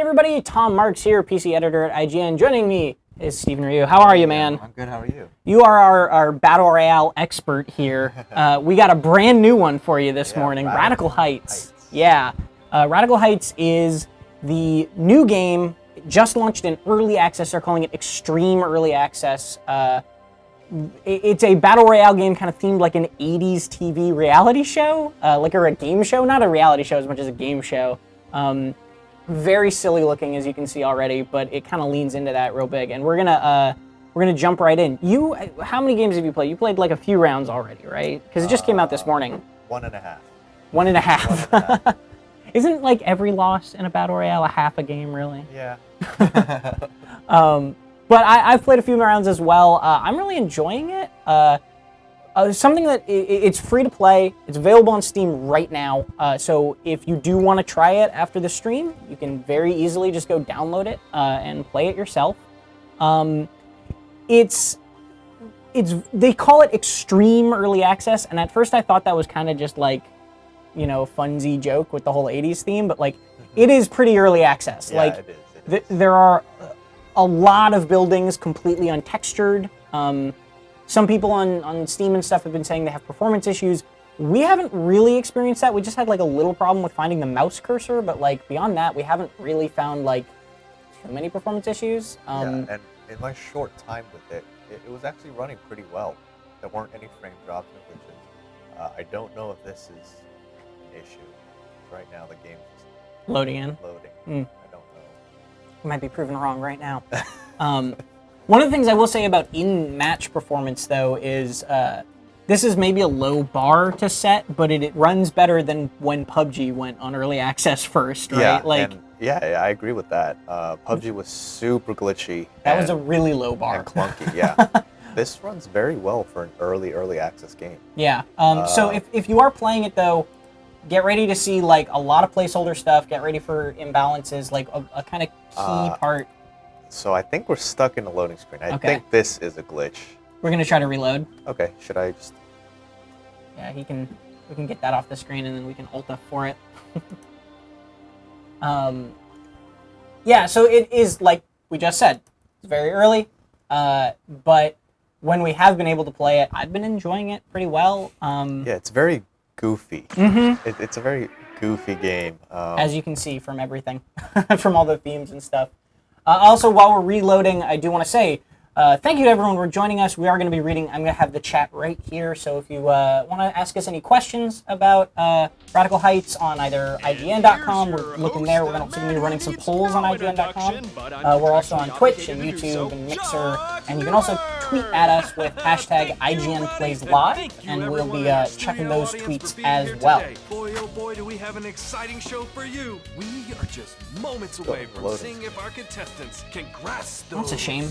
Hey everybody, Tom Marks here, PC editor at IGN. Joining me is Stephen Ryu. How are you, man? I'm good, how are you? You are our Battle Royale expert here. We got a brand new one for you this morning, Radical Heights. Yeah, Radical Heights is the new game, just launched in early access. They're calling it Extreme Early Access. It's a Battle Royale game kind of themed like an 80s TV reality show, like a game show, not a reality show as much as a game show. Very silly looking, as you can see already, but it kind of leans into that real big. And we're gonna jump right in. How many games have you played? You played like a few rounds already, right? Because it just came out this morning. 1.5. 1.5. Isn't like every loss in a Battle Royale a half a game, really? Yeah. But I've played a few rounds as well. I'm really enjoying it. Something that it's free to play. It's available on Steam right now. So if you do want to try it after the stream, you can very easily just go download it and play it yourself. They call it Extreme Early Access, and at first I thought that was kind of just like, you know, funsy joke with the whole 80s theme, but like it is pretty early access. Yeah, like it is. There are a lot of buildings completely untextured. Some people on Steam and stuff have been saying they have performance issues. We haven't really experienced that. We just had like a little problem with finding the mouse cursor, but like beyond that, we haven't really found like too many performance issues. Yeah, and in my short time with it was actually running pretty well. There weren't any frame drops or glitches. I don't know if this is an issue. Right now, the game's just loading in. I don't know. Might be proven wrong right now. One of the things I will say about in-match performance, though, is this is maybe a low bar to set, but it runs better than when PUBG went on early access first, right? Yeah, I agree with that. PUBG was super glitchy. That was a really low bar. And clunky, yeah. This runs very well for an early access game. Yeah. So if you are playing it, though, get ready to see like a lot of placeholder stuff. Get ready for imbalances, like a kind of key part. So I think we're stuck in the loading screen. I think this is a glitch. We're gonna try to reload. Okay, should I just... Yeah, we can get that off the screen and then we can ult for it. Yeah, so it is like we just said, it's very early, but when we have been able to play it, I've been enjoying it pretty well. Yeah, it's very goofy. It's a very goofy game. As you can see from everything, from all the themes and stuff. Also, while we're reloading, I do want to say thank you to everyone for joining us. We are going to be reading. I'm going to have the chat right here. So if you want to ask us any questions about Radical Heights on either IGN.com, we're looking there. We're also going to be running some polls on IGN.com. We're also on Twitch and YouTube and Mixer. And you can also tweet at us with hashtag IGN Plays Live, and we'll be checking those tweets as well. Boy, oh boy, do we have an exciting show for you. We are just moments away from seeing if our contestants can grasp those. That's a shame.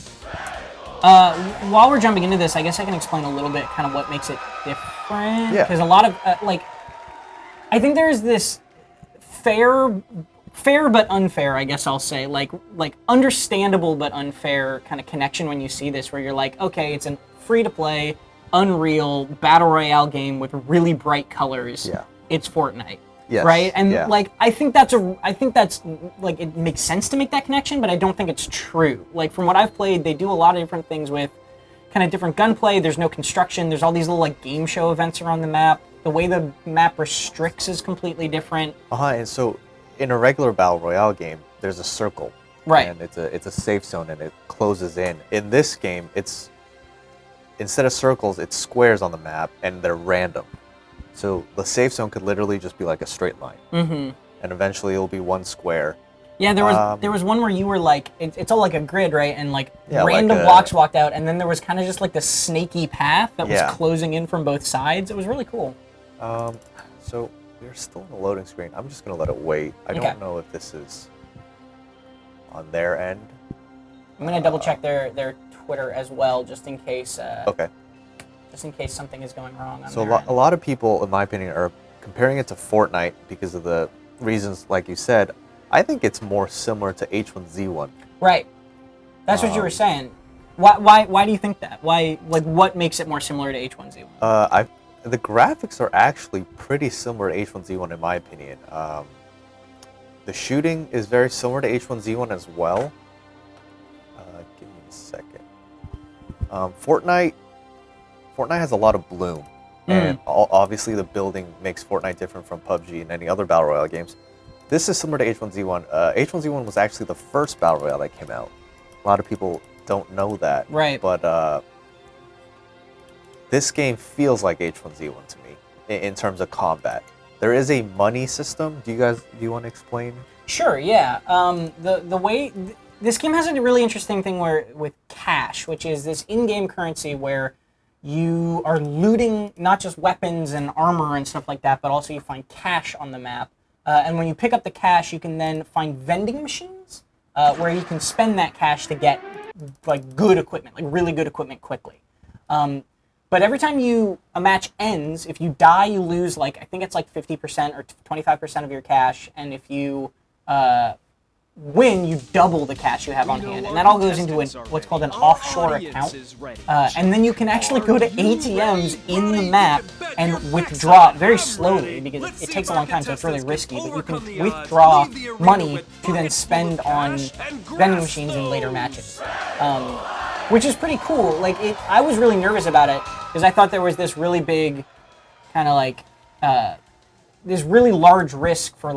While we're jumping into this, I guess I can explain a little bit kind of what makes it different. Yeah. Because a lot of, I think there's this fair but unfair, I guess I'll say, like understandable but unfair kind of connection when you see this, where you're like, okay, it's a free-to-play, Unreal, Battle Royale game with really bright colors. Yeah. It's Fortnite. Yes. Right? And I think that's like, it makes sense to make that connection, but I don't think it's true. Like, from what I've played, they do a lot of different things with kind of different gunplay. There's no construction. There's all these little like game show events around the map. The way the map restricts is completely different. And so in a regular Battle Royale game, there's a circle. Right. And it's a safe zone and it closes in. In this game, it's instead of circles, it's squares on the map and they're random. So the safe zone could literally just be like a straight line, and eventually it'll be one square. Yeah, there was one where you were like, it's all like a grid, right? And like random like blocks walked out, and then there was kind of just like this snaky path that was Yeah. closing in from both sides. It was really cool. So we're still in the loading screen. I'm just gonna let it wait. I Okay. don't know if this is on their end. I'm gonna double check their Twitter as well, just in case. Okay. Just in case something is going wrong. On So their a lot of people, in my opinion, are comparing it to Fortnite because of the reasons, like you said. I think it's more similar to H1Z1. Right. That's what you were saying. Why do you think that? Why, like, what makes it more similar to H1Z1? The graphics are actually pretty similar to H1Z1 in my opinion. The shooting is very similar to H1Z1 as well. Give me a second. Fortnite has a lot of bloom, and obviously the building makes Fortnite different from PUBG and any other battle royale games. This is similar to H1Z1. H1Z1 was actually the first battle royale that came out. A lot of people don't know that, Right? But this game feels like H1Z1 to me in terms of combat. There is a money system. Do you want to explain? Sure. Yeah. The way this game has a really interesting thing with cash, which is this in-game currency where you are looting not just weapons and armor and stuff like that, but also you find cash on the map. And when you pick up the cash, you can then find vending machines where you can spend that cash to get like good equipment, like really good equipment quickly. But every time a match ends, if you die, you lose I think it's 50% or 25% of your cash, and if you win, you double the cash you have on hand, and that all goes into what's called an offshore account. And then you can actually go to ATMs in the map and withdraw very slowly because it takes a long time, so it's really risky. But you can withdraw money to then spend on vending machines in later matches, which is pretty cool. I was really nervous about it because I thought there was this really big, kind of this really large risk for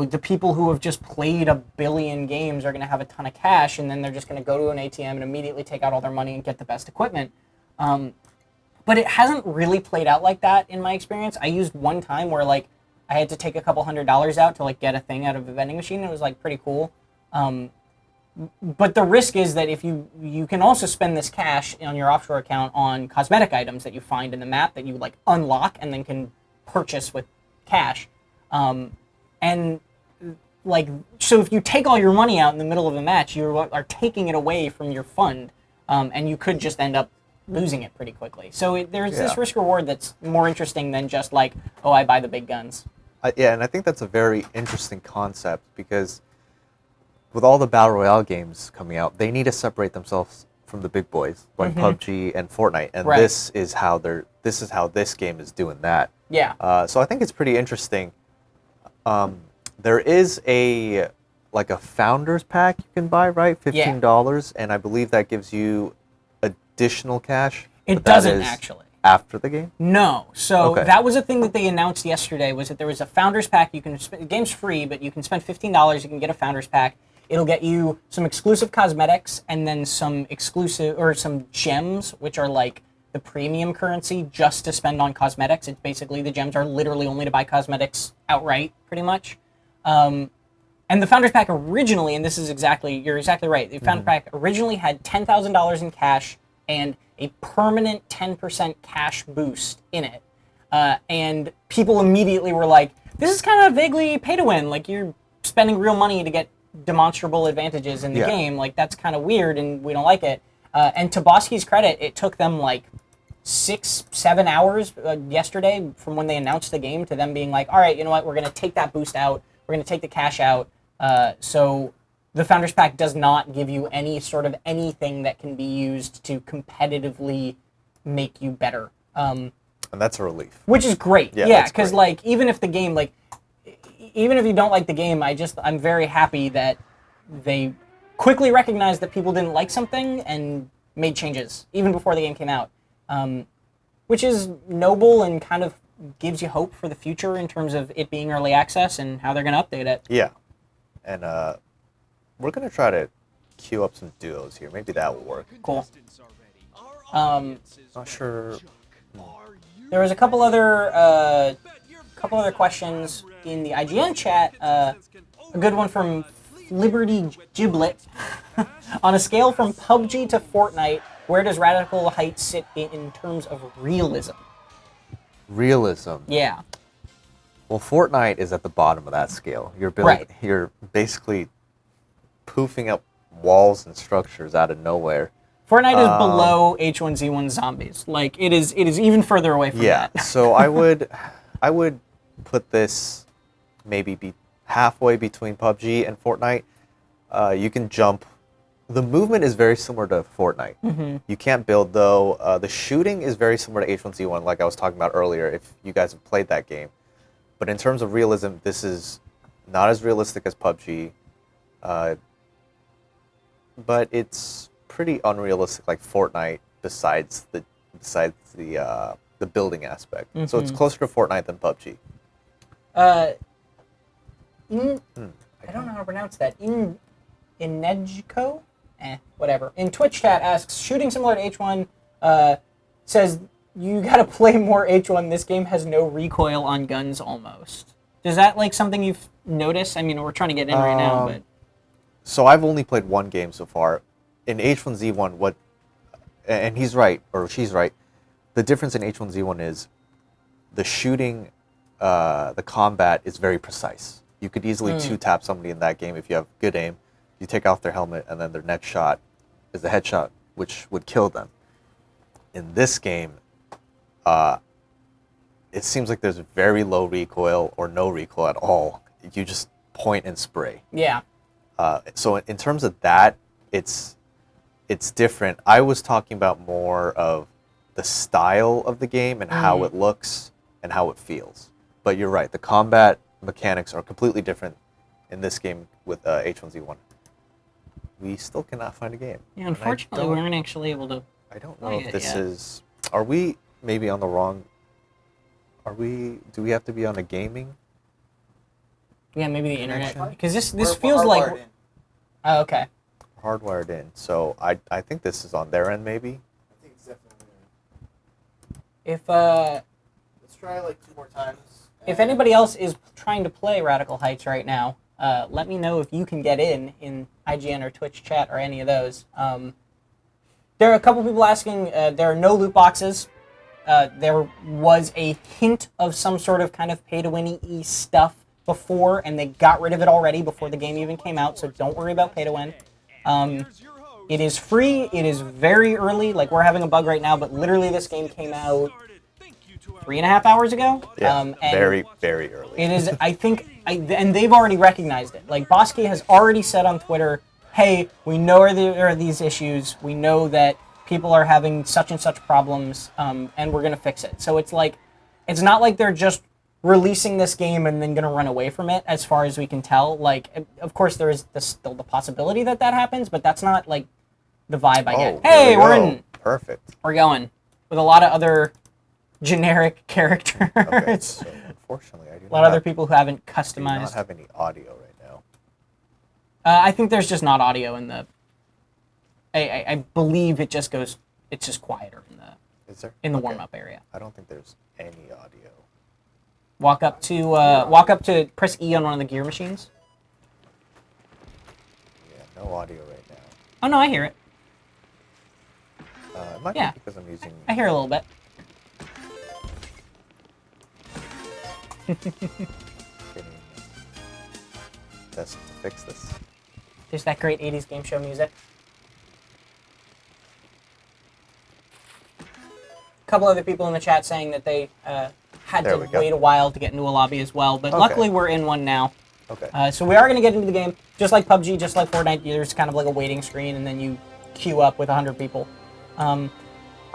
the people who have just played 1 billion games are going to have a ton of cash, and then they're just going to go to an ATM and immediately take out all their money and get the best equipment. But it hasn't really played out like that in my experience. I used one time where I had to take a couple $100s out to get a thing out of a vending machine. It was pretty cool. But the risk is that if you can also spend this cash on your offshore account on cosmetic items that you find in the map that you unlock and then can purchase with cash. And so if you take all your money out in the middle of a match, you are taking it away from your fund, and you could just end up losing it pretty quickly. So there's this risk reward that's more interesting than just I buy the big guns. Yeah, and I think that's a very interesting concept because with all the battle royale games coming out, they need to separate themselves from the big boys like PUBG and Fortnite, and this is how this game is doing that. Yeah. So I think it's pretty interesting. There is a founders pack you can buy, right? $15, and I believe that gives you additional cash. It doesn't actually. After the game? No. So that was a thing that they announced yesterday. Was that there was a founders pack? The game's free, but you can spend $15. You can get a founders pack. It'll get you some exclusive cosmetics and then some gems, which are the premium currency just to spend on cosmetics. It's basically the gems are literally only to buy cosmetics outright, pretty much. And the Founders Pack originally, and you're exactly right, the Founders Pack originally had $10,000 in cash and a permanent 10% cash boost in it. And people immediately were like, this is kind of vaguely pay to win. You're spending real money to get demonstrable advantages in the game. That's kind of weird and we don't like it. And to Bosky's credit, it took them 6-7 hours yesterday from when they announced the game to them being all right, you know what, we're going to take that boost out, we're going to take the cash out, so the Founders Pack does not give you any sort of anything that can be used to competitively make you better. And that's a relief. Which is great, because even if the game, even if you don't like the game, I'm very happy that they quickly recognized that people didn't like something and made changes, even before the game came out. Which is noble and kind of gives you hope for the future in terms of it being early access and how they're going to update it. Yeah. And we're going to try to queue up some duos here. Maybe that will work. Cool. Not sure. There was a couple other questions in the IGN chat. A good one from Liberty Giblet. On a scale from PUBG to Fortnite, where does Radical Heights sit in terms of realism? Realism? Yeah. Well, Fortnite is at the bottom of that scale. You're basically poofing up walls and structures out of nowhere. Fortnite is below H1Z1 zombies. It is even further away from that. Yeah. So I would put this maybe be halfway between PUBG and Fortnite. You can jump. The movement is very similar to Fortnite. You can't build, though. The shooting is very similar to H1Z1, like I was talking about earlier, if you guys have played that game. But in terms of realism, this is not as realistic as PUBG, but it's pretty unrealistic, like Fortnite. Besides the building aspect, so it's closer to Fortnite than PUBG. I don't know how to pronounce that. Inejko? Whatever. In Twitch chat asks, shooting similar to H1, says, you gotta play more H1. This game has no recoil on guns almost. Is that like something you've noticed? I mean, we're trying to get in right now, but... So I've only played one game so far. In H1Z1, and he's right, or she's right, the difference in H1Z1 is the shooting, the combat is very precise. You could easily two-tap somebody in that game if you have good aim. You take off their helmet, and then their next shot is the headshot, which would kill them. In this game, it seems like there's very low recoil or no recoil at all. You just point and spray. Yeah. So in terms of that, it's different. I was talking about more of the style of the game and how it looks and how it feels. But you're right, the combat mechanics are completely different in this game with H1Z1. We still cannot find a game. Yeah, unfortunately, we aren't actually able to. I don't know if this is. Are we maybe on the wrong? Are we? Do we have to be on a gaming? Yeah, maybe the internet. Because this feels like. Oh, okay. Hardwired in. So I think this is on their end, maybe. I think it's definitely there. If let's try like 2 more times. If anybody else is trying to play Radical Heights right now, let me know if you can get in IGN or Twitch chat or any of those. There are a couple people asking. There are no loot boxes. There was a hint of some sort of kind of pay-to-win-y stuff before, and they got rid of it already before the game even came out, so don't worry about pay-to-win. It is free. It is very early. Like, we're having a bug right now, but literally this game came out 3.5 hours ago. Yeah, and very, very early. It is, I think, and they've already recognized it. Like, Bosky has already said on Twitter, hey, we know there are these issues. We know that people are having such and such problems, and we're going to fix it. So it's like, it's not like they're just releasing this game and then going to run away from it, as far as we can tell. Like, of course, there is still the possibility that happens, but that's not, like, the vibe I get. Hey, we're in. Perfect. We're going. With a lot of other generic characters. Okay, so unfortunately, I do a lot of other people who haven't customized. I do not have any audio right now. I think there's just not audio in the... I believe it just goes... It's just quieter in the warm-up area. I don't think there's any audio. Walk up to press E on one of the gear machines. Yeah, no audio right now. Oh no, I hear it. It might be because I'm using... I hear a little bit. Test to fix this. There's that great 80s game show music. A couple other people in the chat saying that they had to wait a while to get into a lobby as well, but luckily we're in one now. Okay. So we are going to get into the game, just like PUBG, just like Fortnite. There's kind of like a waiting screen, and then you queue up with 100 people. I'm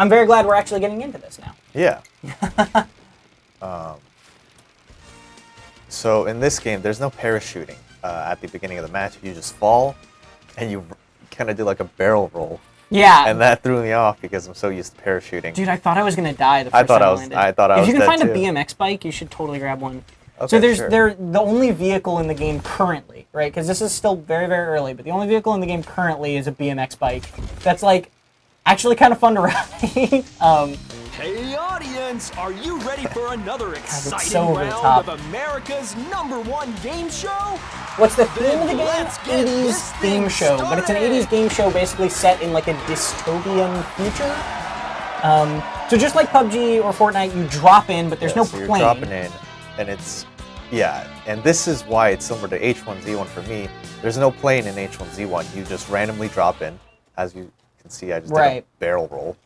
very glad we're actually getting into this now. Yeah. So in this game, there's no parachuting at the beginning of the match. You just fall, and you kind of do like a barrel roll. Yeah. And that threw me off because I'm so used to parachuting. Dude, I thought I was gonna die the first time I landed. I thought I was dead too. If you can find a BMX bike, you should totally grab one. Okay, so they're the only vehicle in the game currently, right? Because this is still very, very early, but the only vehicle in the game currently is a BMX bike. That's like actually kind of fun to ride. Hey audience, are you ready for another exciting so over the round top. of America's #1 game show? What's the theme of the game? 80s game show, but it's an 80s game show basically set in like a dystopian future. So just like PUBG or Fortnite, you drop in, but there's no plane. You're dropping in, and it's, and this is why it's similar to H1Z1 for me. There's no plane in H1Z1. You just randomly drop in. As you can see, I just did a barrel roll.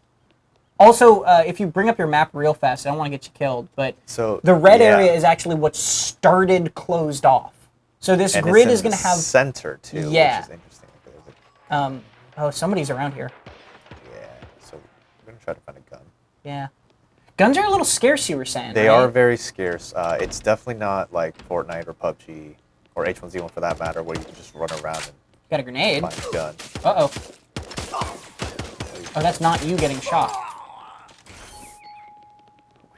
Also, if you bring up your map real fast, I don't want to get you killed, but so, the red area is actually what started closed off. So this grid is going to have center too, which is interesting. Oh, somebody's around here. Yeah, so we're going to try to find a gun. Yeah. Guns are a little scarce, you were saying, They are very scarce. It's definitely not like Fortnite or PUBG or H1Z1 for that matter, where you can just run around and Got a grenade. find a gun. Uh-oh. Oh, that's not you getting shot.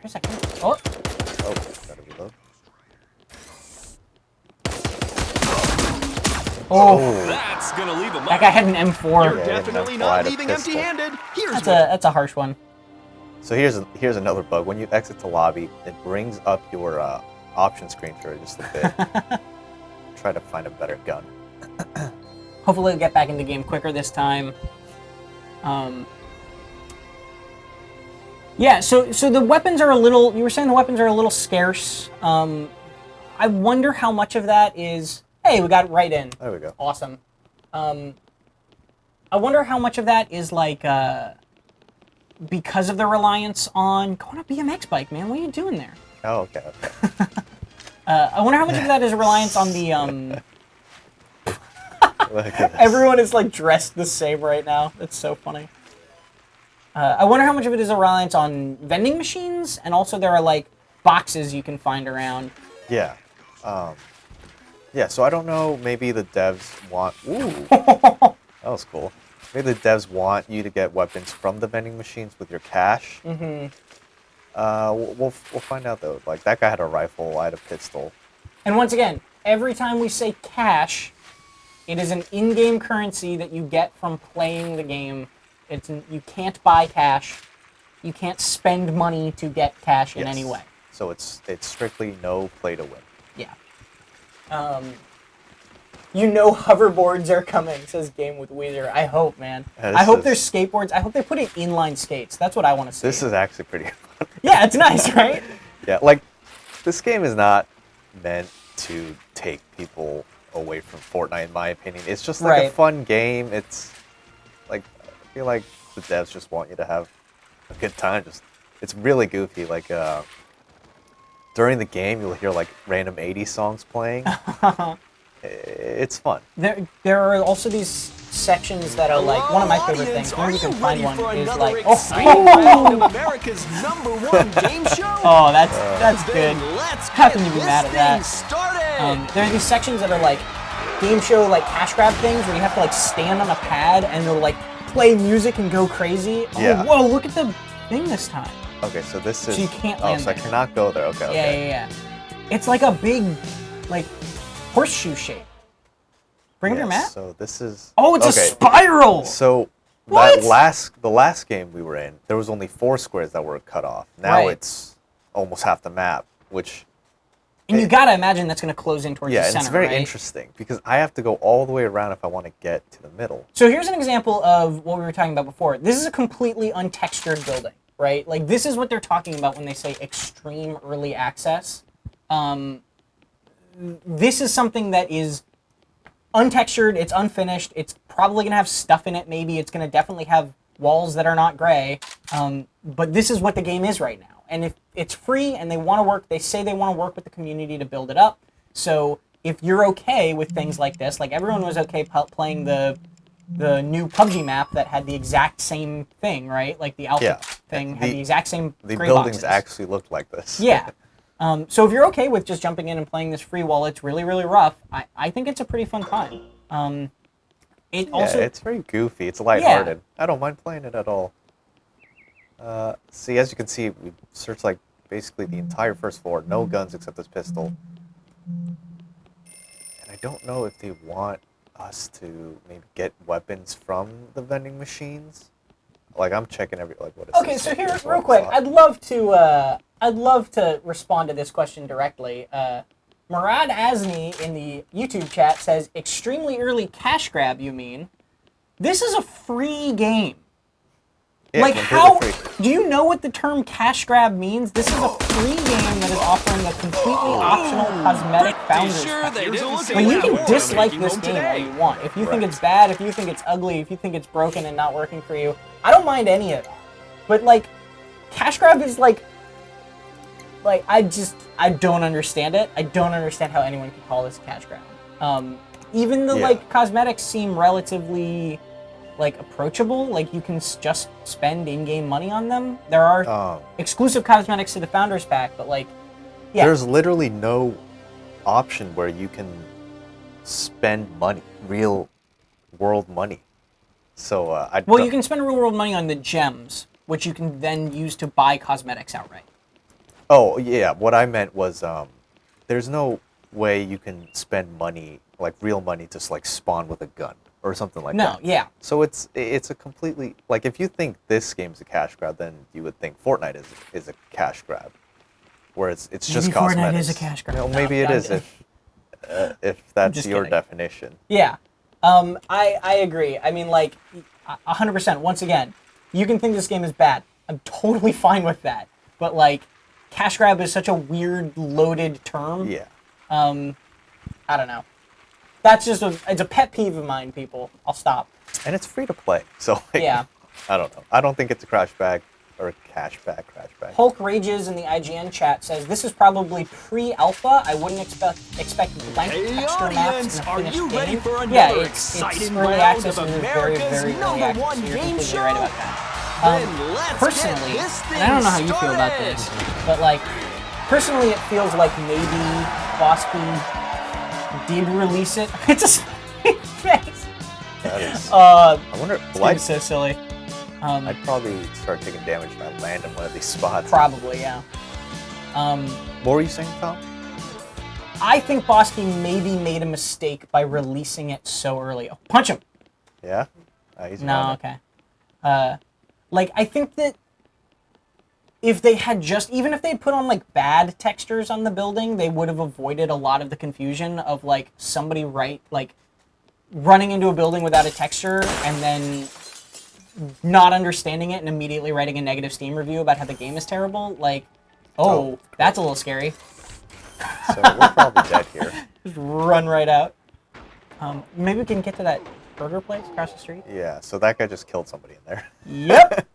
Where's that gun? Oh. Oh, gotta reload. Oh. That's gonna leave a mark. That guy had an M4. You're Yeah, definitely yeah, not a leaving pistol. empty-handed. Here's That's a harsh one. So here's another bug. When you exit the lobby, it brings up your option screen for just a bit. Try to find a better gun. Hopefully we'll get back in the game quicker this time. Yeah, so the weapons are a little... You were saying the weapons are a little scarce. I wonder how much of that is... Hey, we got it right in. There we go. Awesome. I wonder how much of that is like... because of the reliance on... Go on a BMX bike, man. What are you doing there? Oh, okay. I wonder how much of that is a reliance on the... Look at this. Everyone is like dressed the same right now. It's so funny. I wonder how much of it is a reliance on vending machines, and also there are like boxes you can find around. Yeah. Yeah, so I don't know, maybe the devs want... Ooh, that was cool. Maybe the devs want you to get weapons from the vending machines with your cash. Mm-hmm. We'll find out, though. Like, that guy had a rifle, I had a pistol. And once again, every time we say cash, it is an in-game currency that you get from playing the game. You can't buy cash. You can't spend money to get cash in any way. So it's strictly no play to win. Yeah. You know hoverboards are coming, says Game with Weezer. I hope, man. Yeah, I hope is- there's skateboards. I hope they put in inline skates. That's what I want to see. This is actually pretty fun. Yeah, it's nice, right? Yeah, like, this game is not meant to take people away from Fortnite, in my opinion. It's just like a Right. fun game. It's, like, I feel like the devs just want you to have a good time. It's really goofy. Like, during the game, you'll hear, like, random 80s songs playing. It's fun. There are also these sections that are like one of my favorite things. Where you can find one is like, round of America's #1 game show. Oh, that's good. Let's How get can you be this mad at thing that? started. There are these sections that are like game show like cash grab things where you have to like stand on a pad and they'll like play music and go crazy. Yeah. Oh, whoa! Look at the thing this time. Okay, so this is... So you can't Oh, land so I there. cannot go there. Okay, okay. Yeah. It's like a big, like, horseshoe shape. Bring up your map. So this is... Oh, it's a okay. spiral! So What? the last game we were in, there was only 4 squares that were cut off. Now Right. it's almost half the map, which... And you gotta imagine that's gonna close in towards Yeah, the and center, it's very right? interesting because I have to go all the way around if I want to get to the middle. So here's an example of what we were talking about before. This is a completely untextured building, right? Like, this is what they're talking about when they say extreme early access. This is something that is untextured, it's unfinished, it's probably going to have stuff in it, maybe it's going to definitely have walls that are not gray, but this is what the game is right now. And if it's free and they want to work, they say they want to work with the community to build it up. So if you're okay with things like this, like everyone was okay playing the new PUBG map that had the exact same thing, right? Like the alpha thing had the exact same The gray buildings boxes. actually looked like this. Yeah. So if you're okay with just jumping in and playing this free while it's really, really rough, I think it's a pretty fun time. It's very goofy. It's lighthearted. I don't mind playing it at all. See, as you can see, we searched like basically the entire first floor. No guns except this pistol. And I don't know if they want us to maybe get weapons from the vending machines. Like, I'm checking what is Okay, this? so here, Here's real one quick, slot. I'd love to respond to this question directly. Murad Azni in the YouTube chat says, extremely early cash grab, you mean? This is a free game. Yeah, Like, completely how free. do you know what the term cash grab means? This is a free game that is offering a completely optional cosmetic founders Sure, pack. they didn't Like, say you that can word dislike making this home game all today. you want. If you think Right. it's bad, if you think it's ugly, if you think it's broken and not working for you, I don't mind any of that. But like, cash grab is like I don't understand it. I don't understand how anyone could call this a cash grab. Even the like cosmetics seem relatively like approachable. Like, you can just spend in-game money on them. There are exclusive cosmetics to the founders pack, but like, yeah. There's literally no option where you can spend money, real world money. So Well, you can spend real world money on the gems, which you can then use to buy cosmetics outright. Oh yeah, what I meant was there's no way you can spend money, like real money, to like spawn with a gun or something like that. No, yeah. So it's a completely, like, if you think this game's a cash grab, then you would think Fortnite is a cash grab, where it's just Maybe cosmetics. Fortnite is a cash grab. No, No, maybe it I'm is if that's just your kidding. definition. Yeah, I agree. I mean, like, 100%. Once again, you can think this game is bad. I'm totally fine with that. But like, cash grab is such a weird, loaded term. Yeah. I don't know. That's just it's a pet peeve of mine, people. I'll stop. And it's free to play, so like, Yeah. I don't know. I don't think it's a crash bag or a cash bag. Hulk Rages in the IGN chat says this is probably pre-alpha. I wouldn't expect blank Hey, texture maps audience, in a are finished you ready game. for Yeah, another it's exciting early round access of and it's very, America's very early #1 access. So you're game completely show? right about that. Then let's Personally, get this thing and I don't know how you feel about started. this, but like, personally, it feels like maybe Bosky did release it. It's a smiley face. That is. I I wonder. it's so silly. I'd probably start taking damage if I land in one of these spots. Probably, yeah. What were you saying, Tom? I think Bosky maybe made a mistake by releasing it so early. Oh, punch him! Yeah. He's No, running. okay. Like, I think that if they had even if they put on, like, bad textures on the building, they would have avoided a lot of the confusion of, like, somebody running into a building without a texture and then not understanding it and immediately writing a negative Steam review about how the game is terrible. Like, Oh, that's a little scary. So we're probably dead here. Just run right out. Maybe we can get to that burger place across the street. Yeah. So that guy just killed somebody in there. Yep.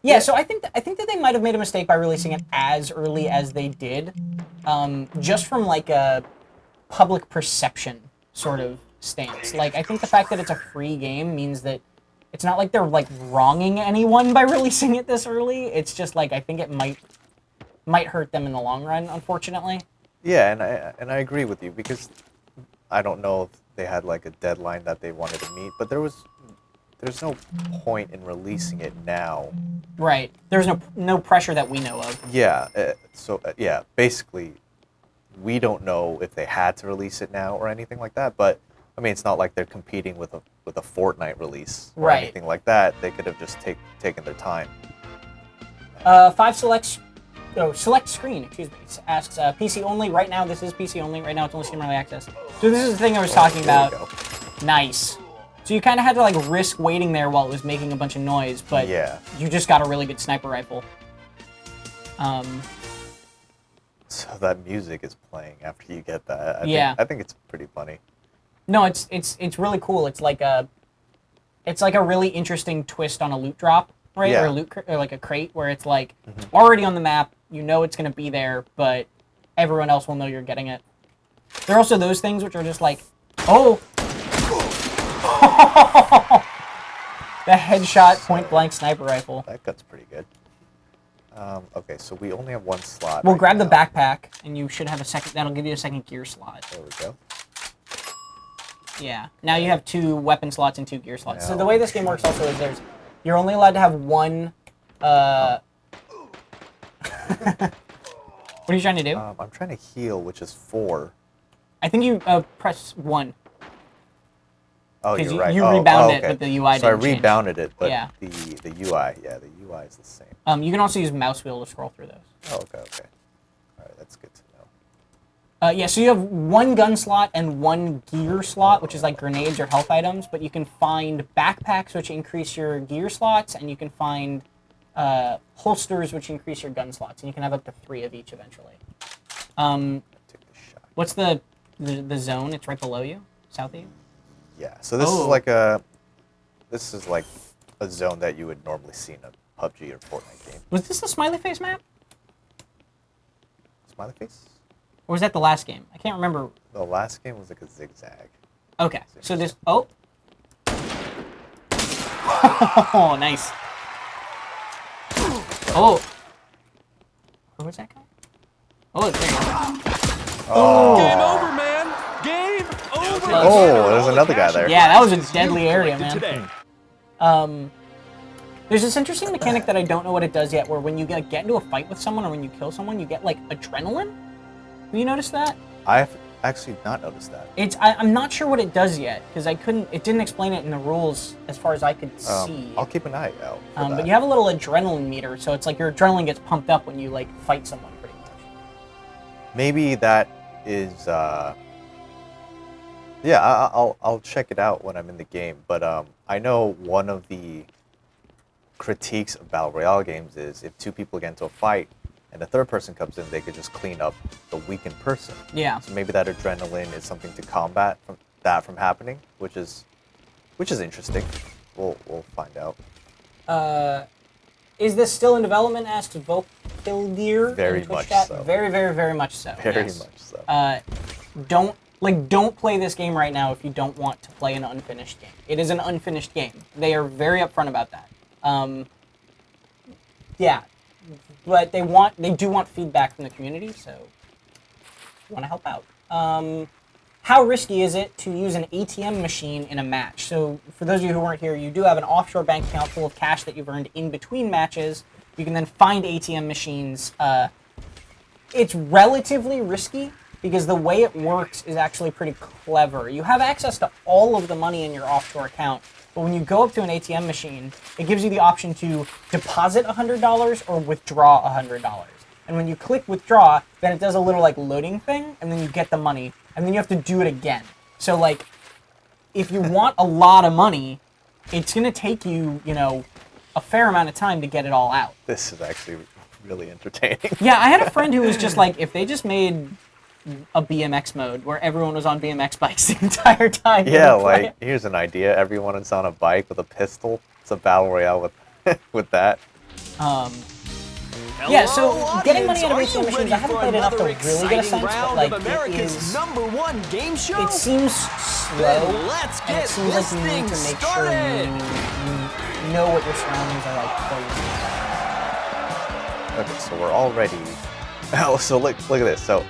Yeah, so I think that they might have made a mistake by releasing it as early as they did, just from like a public perception sort of stance. Like, I think the fact that it's a free game means that it's not like they're like wronging anyone by releasing it this early. It's just like, I think it might hurt them in the long run, unfortunately. Yeah, and I agree with you, because I don't know if they had like a deadline that they wanted to meet, but there's no point in releasing it now. Right. There's no pressure that we know of. Yeah. Yeah, basically, we don't know if they had to release it now or anything like that. But I mean, it's not like they're competing with a Fortnite release or Right. anything like that. They could have just taken their time. Select Screen, excuse me, asks PC only. Right now, this is PC only. Right now, it's only Steam Early Access. So this is the thing I was talking There we about. go. Nice. So you kind of had to like risk waiting there while it was making a bunch of noise, but Yeah. you just got a really good sniper rifle. So that music is playing after you get that. I think it's pretty funny. No, it's really cool. It's like a really interesting twist on a loot drop, right? Yeah. Or like a crate where it's like already on the map. You know it's gonna be there, but everyone else will know you're getting it. There are also those things which are just like, oh, the headshot point blank sniper rifle. That gun's pretty good. Okay, so we only have one slot. We'll right grab now. the backpack, and you should have a second. That'll give you a second gear slot. There we go. Yeah. Now you have 2 weapon slots and 2 gear slots. So Now- the way this game works also is you're only allowed to have one. What are you trying to do? I'm trying to heal, which is 4. I think you press 1. Oh, 'Cause you're you- right. you Oh, rebound it, okay. but the UI So I didn't change. rebounded it, but Yeah. the UI, the UI is the same. You can also use mouse wheel to scroll through those. Oh, okay. All right, that's good to know. Yeah, so you have 1 gun slot and 1 gear slot, which is like grenades or health items, but you can find backpacks, which increase your gear slots, and you can find holsters, which increase your gun slots, and you can have up to 3 of each eventually. Take the shot. What's the zone? It's right below you, south of you? Yeah. So this Oh. is like a zone that you would normally see in a PUBG or Fortnite game. Was this the smiley face map? Smiley face. Or was that the last game? I can't remember. The last game was like a zigzag. Okay, so this... Oh. Oh, nice. Oh. Where was that guy? Oh, there you go. Oh. Game over, man. Oh, there's another guy there. Yeah, that was a deadly area, man. There's this interesting mechanic that I don't know what it does yet, where when you get into a fight with someone or when you kill someone, you get like adrenaline. Have you noticed that? I've actually not noticed that. I'm not sure what it does yet because it didn't explain it in the rules as far as I could see. I'll keep an eye out for that. But you have a little adrenaline meter, so it's like your adrenaline gets pumped up when you like fight someone, pretty much. Maybe that is. Yeah, I'll check it out when I'm in the game. But I know one of the critiques of Battle Royale games is if two people get into a fight and the third person comes in, they could just clean up the weakened person. Yeah. So maybe that adrenaline is something to combat from happening, which is interesting. We'll find out. Is this still in development? Asks Volkildir. Very much so. Very, very, very much so. Very yes. much so. Don't play this game right now if you don't want to play an unfinished game. It is an unfinished game. They are very upfront about that. Yeah, but they do want feedback from the community, so you want to help out. How risky is it to use an ATM machine in a match? So for those of you who weren't here, you do have an offshore bank account full of cash that you've earned in between matches. You can then find ATM machines. It's relatively risky because the way it works is actually pretty clever. You have access to all of the money in your offshore account, but when you go up to an ATM machine, it gives you the option to deposit $100 or withdraw $100. And when you click withdraw, then it does a little like loading thing, and then you get the money, and then you have to do it again. So like, if you want a lot of money, it's gonna take you, a fair amount of time to get it all out. This is actually really entertaining. Yeah, I had a friend who was just like, if they just made a BMX mode where everyone was on BMX bikes the entire time. Yeah, like here's an idea. Everyone is on a bike with a pistol. It's a battle royale with with that. Yeah, so getting money out of ATM machines, I haven't played enough to really get a sense, but like America's #1 game show. it seems slow, Let's and get it seems like you need to make sure you know what your surroundings are like before you do that. Okay, so we're already. Oh, so look at this. So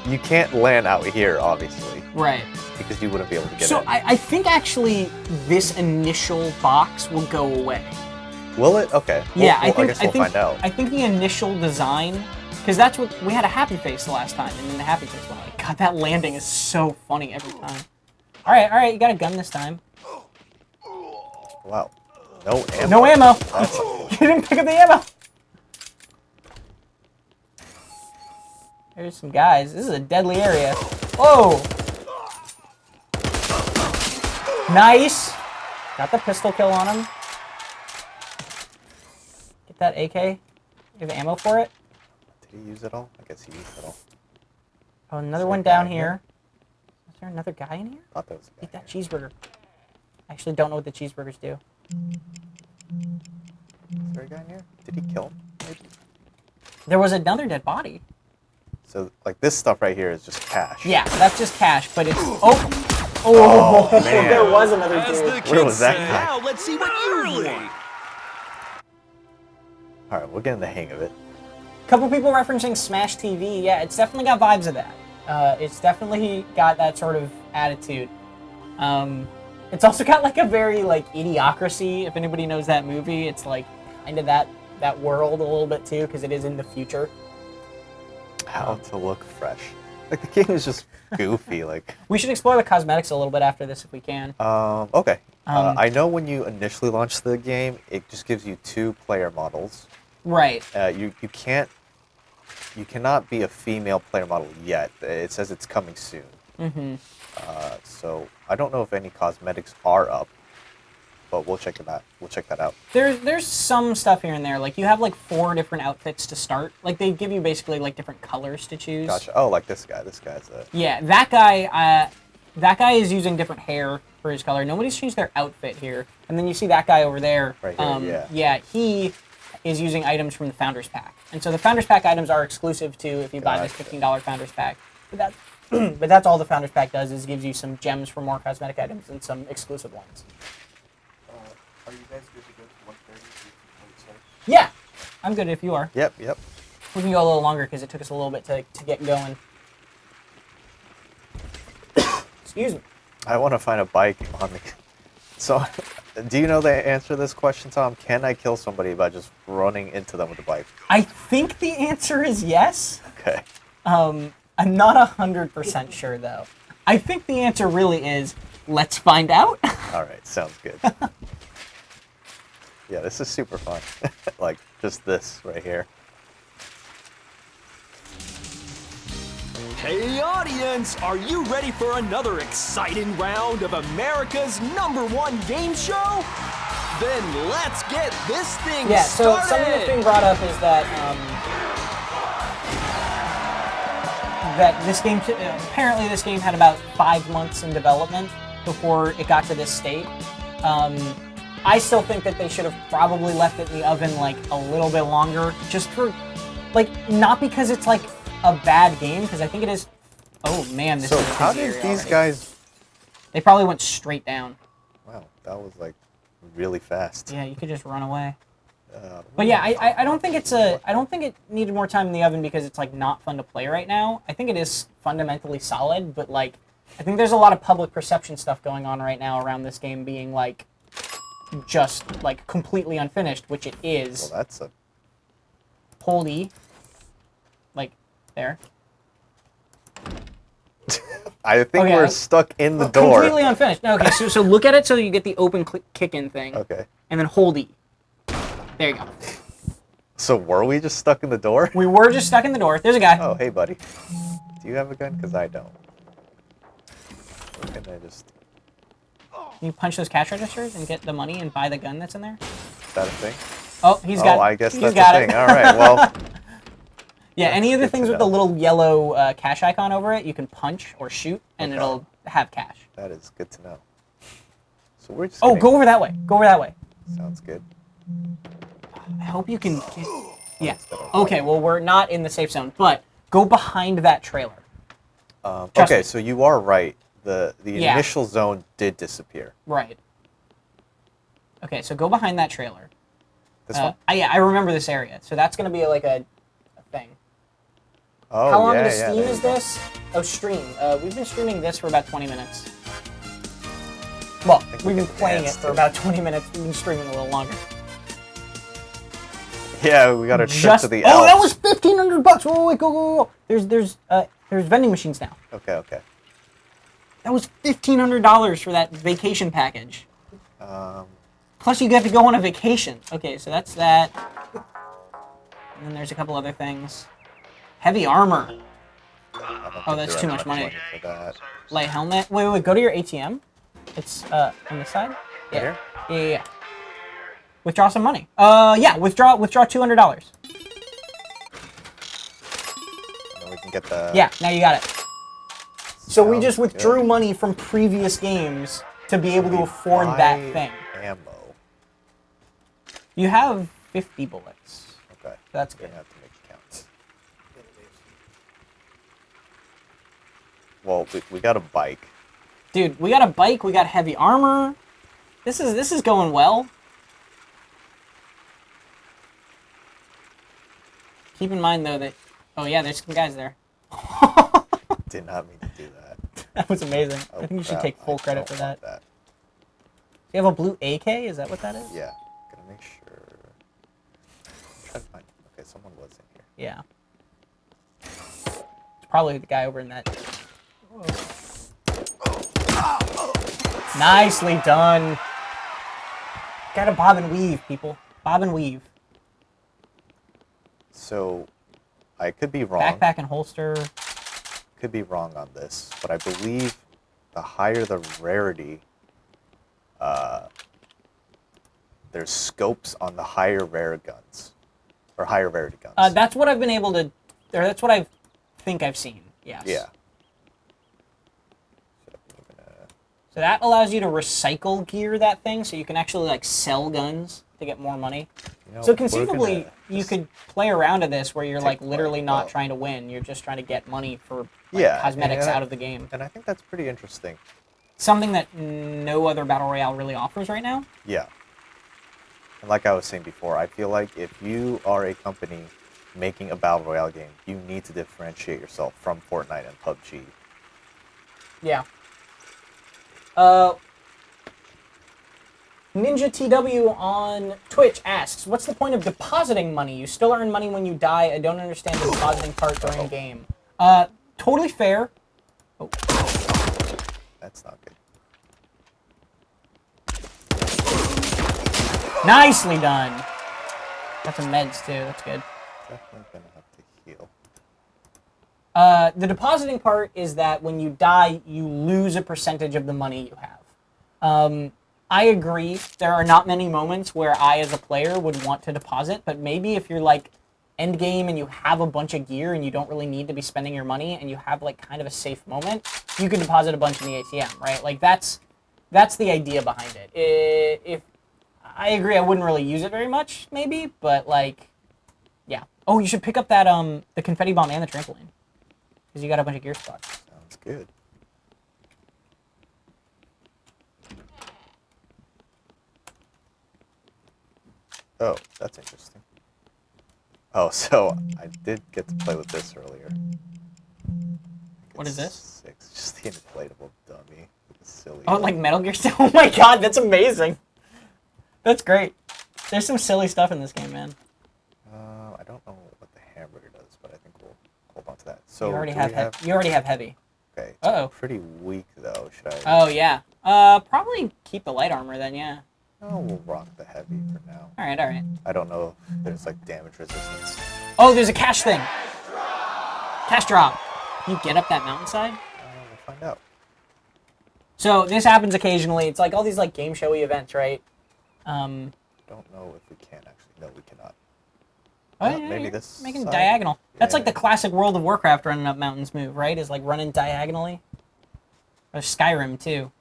you can't land out here, obviously. Right. Because you wouldn't be able to get So in. I think actually this initial box will go away. Will it? Okay. Yeah, I guess we'll find out. I think the initial design, because that's what we had a happy face the last time, and then the happy face went like, God, that landing is so funny every time. All right, you got a gun this time. Wow. No ammo. No ammo. You didn't pick up the ammo. There's some guys. This is a deadly area. Whoa. Nice. Got the pistol kill on him. Get that AK. You have ammo for it? Did he use it all? I guess he used it all. Oh, another one down here. Is there another guy in here? I thought there was a guy Eat that here. cheeseburger. I actually don't know what the cheeseburgers do. Is there a guy in here? Did he kill him? Maybe? There was another dead body. So, like, this stuff right here is just cash. Yeah, that's just cash, but it's... Oh, man. There was another As the dude. kids Where was that say, guy? now let's see what you want. Alright, we're getting the hang of it. Couple people referencing Smash TV. Yeah, it's definitely got vibes of that. It's definitely got that sort of attitude. It's also got like a very like Idiocracy, if anybody knows that movie. It's like kind of that world a little bit too, because it is in the future. How to look fresh. Like, the game is just goofy, like... We should explore the cosmetics a little bit after this if we can. Okay. I know when you initially launch the game, it just gives you 2 player models. Right. You cannot be a female player model yet. It says it's coming soon. Mm-hmm. So I don't know if any cosmetics are up, but we'll check it out. We'll check that out. There's some stuff here and there. Like you have like 4 different outfits to start. Like they give you basically like different colors to choose. Gotcha. Oh, like this guy. This guy's a... Yeah, that guy is using different hair for his color. Nobody's changed their outfit here. And then you see that guy over there. Right here, yeah. Yeah, he is using items from the Founders Pack. And so the Founders Pack items are exclusive to if you buy this $15 Founders Pack. But that's all the Founders Pack does is gives you some gems for more cosmetic items and some exclusive ones. Are you guys good to go to 1:30? Yeah, I'm good if you are. Yep. We can go a little longer because it took us a little bit to get going. Excuse me. I want to find a bike on the. So, do you know the answer to this question, Tom? Can I kill somebody by just running into them with a bike? I think the answer is yes. Okay. I'm not 100% sure though. I think the answer really is, let's find out. All right, sounds good. Yeah, this is super fun. Like, just this right here. Hey audience, are you ready for another exciting round of America's #1 game show? Then let's get this thing Yeah, so started! something that's being brought up is that that this game, apparently this game had about 5 months in development before it got to this state. I still think that they should have probably left it in the oven like a little bit longer, just for, like, not because it's like a bad game, because I think it is. Oh man, this So is a how busy did area these already. guys? They probably went straight down. Wow, that was like really fast. Yeah, you could just run away. But yeah, I don't think I don't think it needed more time in the oven because it's like not fun to play right now. I think it is fundamentally solid, but like I think there's a lot of public perception stuff going on right now around this game being like just like completely unfinished, which it is. Well, that's a. Hold E. Like there. I think Okay, we're stuck in the door. Completely unfinished. No, okay, so look at it so you get the open kick-in thing. Okay. And then hold E. There you go. So were we just stuck in the door? We were just stuck in the door. There's a guy. Oh, hey, buddy. Do you have a gun? Because I don't. Or can I just... Can you punch those cash registers and get the money and buy the gun that's in there? Is that a thing? Oh, he's got it. Oh, I guess He's that's got a it. thing. All right, well... Yeah, any of the good things to with the know. little yellow cash icon over it, you can punch or shoot, and Okay. it'll have cash. That is good to know. So we're just Oh, getting- go over that way. Go over that way. Sounds good. I hope you can get... Yeah. Instead of Okay, well, we're not in the safe zone, but go behind that trailer. Trust Okay, me. so you are right. The Yeah. initial zone did disappear. Right. Okay, so go behind that trailer. This one? Yeah, I remember this area. So that's going to be like a thing. Oh, How long yeah, into yeah, Steam there is you go. this? Oh, stream. We've been streaming this for about 20 minutes. Well, think we've we been can playing it dance for to it. about 20 minutes. We've been streaming a little longer. Yeah, we got a trip Just to the oh, that Alps. was $1,500. Whoa, wait, go. There's vending machines now. Okay. That was $1,500 for that vacation package. Um, Plus, you get to go on a vacation. Okay, so that's that. And then there's a couple other things. Heavy armor. I don't Oh, think that's we too have much money. for that. Light helmet. Wait, go to your ATM. It's on this side. Yeah. Here? Yeah. Withdraw some money. Yeah, withdraw $200. And then we can get the... Yeah, now you got it. So we Sounds just withdrew good. money from previous games to be able to We afford buy that thing. Ammo. You have 50 bullets. Okay. That's We're good. gonna have to make it count. Well, we got a bike. Dude, we got a bike, we got heavy armor. This is going well. Keep in mind though that oh yeah, there's some guys there. Did not mean to do that. That was amazing. Oh, I think you should crap, take full I credit don't for want that. You have a blue AK? Is that what that is? Yeah. Gonna make sure. Try to find. Okay, someone was in here. Yeah. It's probably the guy over in that. Nicely done. Gotta bob and weave, people. Bob and weave. So, I could be wrong. Backpack and holster. Could be wrong on this, but I believe the higher the rarity, there's scopes on the higher rare guns, or higher rarity guns. That's what I've been able to, or that's what I think I've seen. Yes. Yeah. So that allows you to recycle gear that thing, so you can actually like sell guns to get more money. You know, So we're conceivably, gonna you just- could play around to this where you're like Take literally one, not well. trying to win. You're just trying to get money for like, Yeah, cosmetics and out of the game. And I think that's pretty interesting. Something that no other battle royale really offers right now. Yeah. And like I was saying before, I feel like if you are a company making a battle royale game, you need to differentiate yourself from Fortnite and PUBG. Yeah. Ninja TW on Twitch asks, what's the point of depositing money? You still earn money when you die. I don't understand the depositing part during game. Totally fair. Oh. That's not good. Nicely done. Got some meds too. That's good. Definitely gonna have to heal. The depositing part is that when you die, you lose a percentage of the money you have. I agree. There are not many moments where I, as a player, would want to deposit, but maybe if you're like end game and you have a bunch of gear and you don't really need to be spending your money and you have like kind of a safe moment, you can deposit a bunch in the ATM, right? Like that's the idea behind it. If I agree, I wouldn't really use it very much, maybe, but like, yeah. Oh, you should pick up that the confetti bomb and the trampoline because you got a bunch of gear spots. Sounds good. Oh, that's interesting. Oh, so I did get to play with this earlier. What is this? 6, just the inflatable dummy. It's silly. Oh, like Metal Gear Solid? Oh my god, that's amazing. That's great. There's some silly stuff in this game, man. I don't know what the hamburger does, but I think we'll hold on to that. So you already have heavy. Okay. It's Uh-oh. pretty weak though. Should I? Oh yeah. Probably keep the light armor then, yeah. Oh, we'll rock the heavy for now. All right. I don't know if there's like damage resistance. Oh, there's a cash thing. Cash drop. Can you get up that mountainside? We'll find out. So this happens occasionally. It's like all these like game showy events, right? Don't know if we can actually. No, we cannot. Oh, Yeah, yeah, maybe you're this making side? diagonal. That's like Yeah. the classic World of Warcraft running up mountains move, right? Is like running diagonally. Or Skyrim too.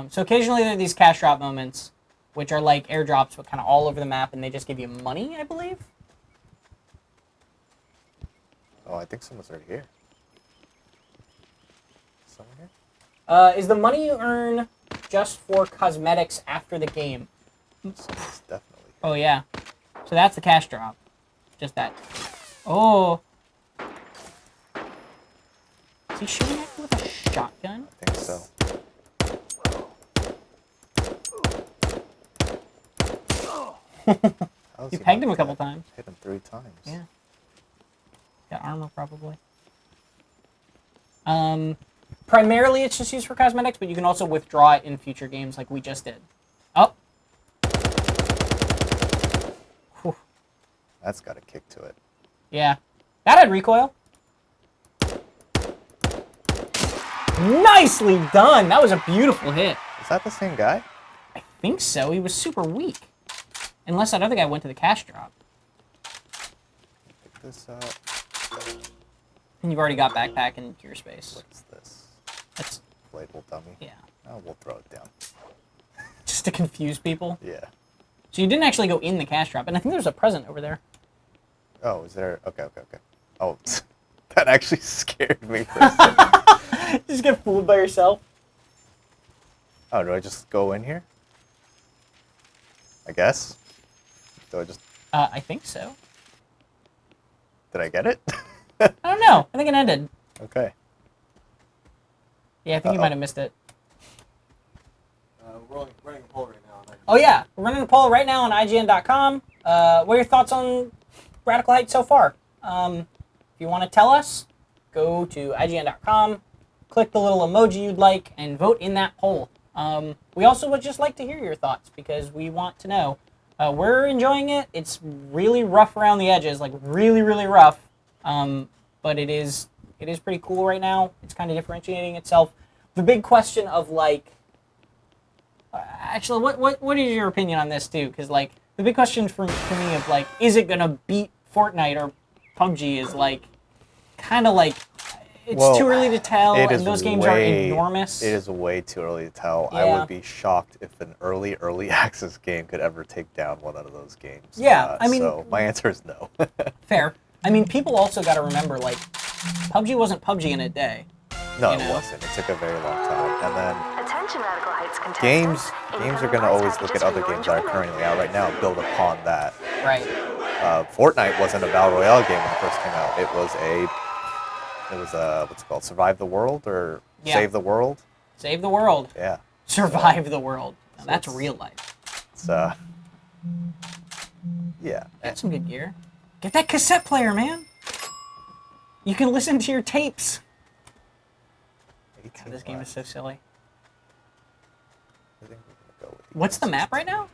So occasionally there are these cash drop moments, which are like airdrops, but kind of all over the map, and they just give you money, I believe. Oh, I think someone's already here. Someone here? Is the money you earn just for cosmetics after the game? Someone's definitely here. Oh yeah. So that's the cash drop. Just that. Oh. Is he shooting at you with a shotgun? I think so. You pegged him a couple times. Hit him 3 times. Yeah. Got armor probably. Primarily it's just used for cosmetics, but you can also withdraw it in future games like we just did. Oh. Whew. That's got a kick to it. Yeah. That had recoil. Nicely done. That was a beautiful hit. Is that the same guy? I think so. He was super weak. Unless that other guy went to the cash drop. Pick this up. And you've already got backpack and gear space. What's this? That's, Inflatable dummy? yeah. Oh, we'll throw it down. Just to confuse people. Yeah. So you didn't actually go in the cash drop. And I think there's a present over there. Oh, is there? Okay. Oh, that actually scared me for a second. Just get fooled by yourself. Oh, do I just go in here? I guess. Do I just? I think so. Did I get it? I don't know. I think it ended. Okay. Yeah, I think you Uh-oh. might have missed it. We're running a poll right now. Oh yeah, we're running a poll right now on IGN.com. What are your thoughts on Radical Heights so far? If you want to tell us, go to IGN.com, click the little emoji you'd like, and vote in that poll. We also would just like to hear your thoughts because we want to know. We're enjoying it. It's really rough around the edges, like really, really rough. But it is pretty cool right now. It's kind of differentiating itself. The big question of like, actually, what is your opinion on this too? Because like the big question for me of like, is it gonna beat Fortnite or PUBG is like, kind of like, it's Well, too early to tell, it and is those games are enormous. It is way too early to tell. I Yeah. would be shocked if an early access game could ever take down one out of those games. Yeah, I mean- So my answer is no. Fair. I mean, people also got to remember like, PUBG wasn't PUBG in a day. No, You it know? wasn't. It took a very long time. And then Attention Radical Heights contestants. games are going to always look at other games that are currently out right now and build upon that. Right. Fortnite wasn't a battle royale game when it first came out. It was a what's it called? Survive the World or Yeah. Save the World? Save the world. Yeah. Survive the world. Now, that's it's- real life. It's yeah. Get some good gear. Get that cassette player, man. You can listen to your tapes. 18 God, this game is so silly. I think we're gonna go with What's the map right now?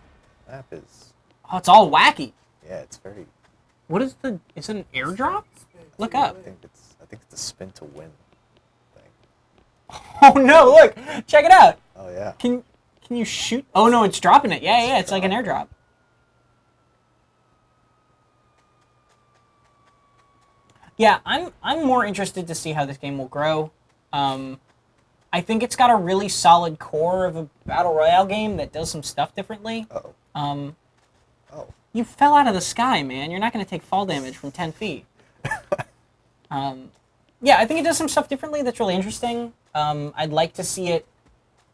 Map is Oh, it's all wacky. yeah. It's very. What is the? Is it an airdrop? Look up. I think it's a spin to win thing. Oh no! Look, check it out. Oh yeah. Can you shoot? Oh no, it's dropping it. Yeah, it's like an airdrop. Yeah, I'm more interested to see how this game will grow. I think it's got a really solid core of a battle royale game that does some stuff differently. Oh. Oh. You fell out of the sky, man. You're not going to take fall damage from 10 feet. Yeah, I think it does some stuff differently that's really interesting. I'd like to see it,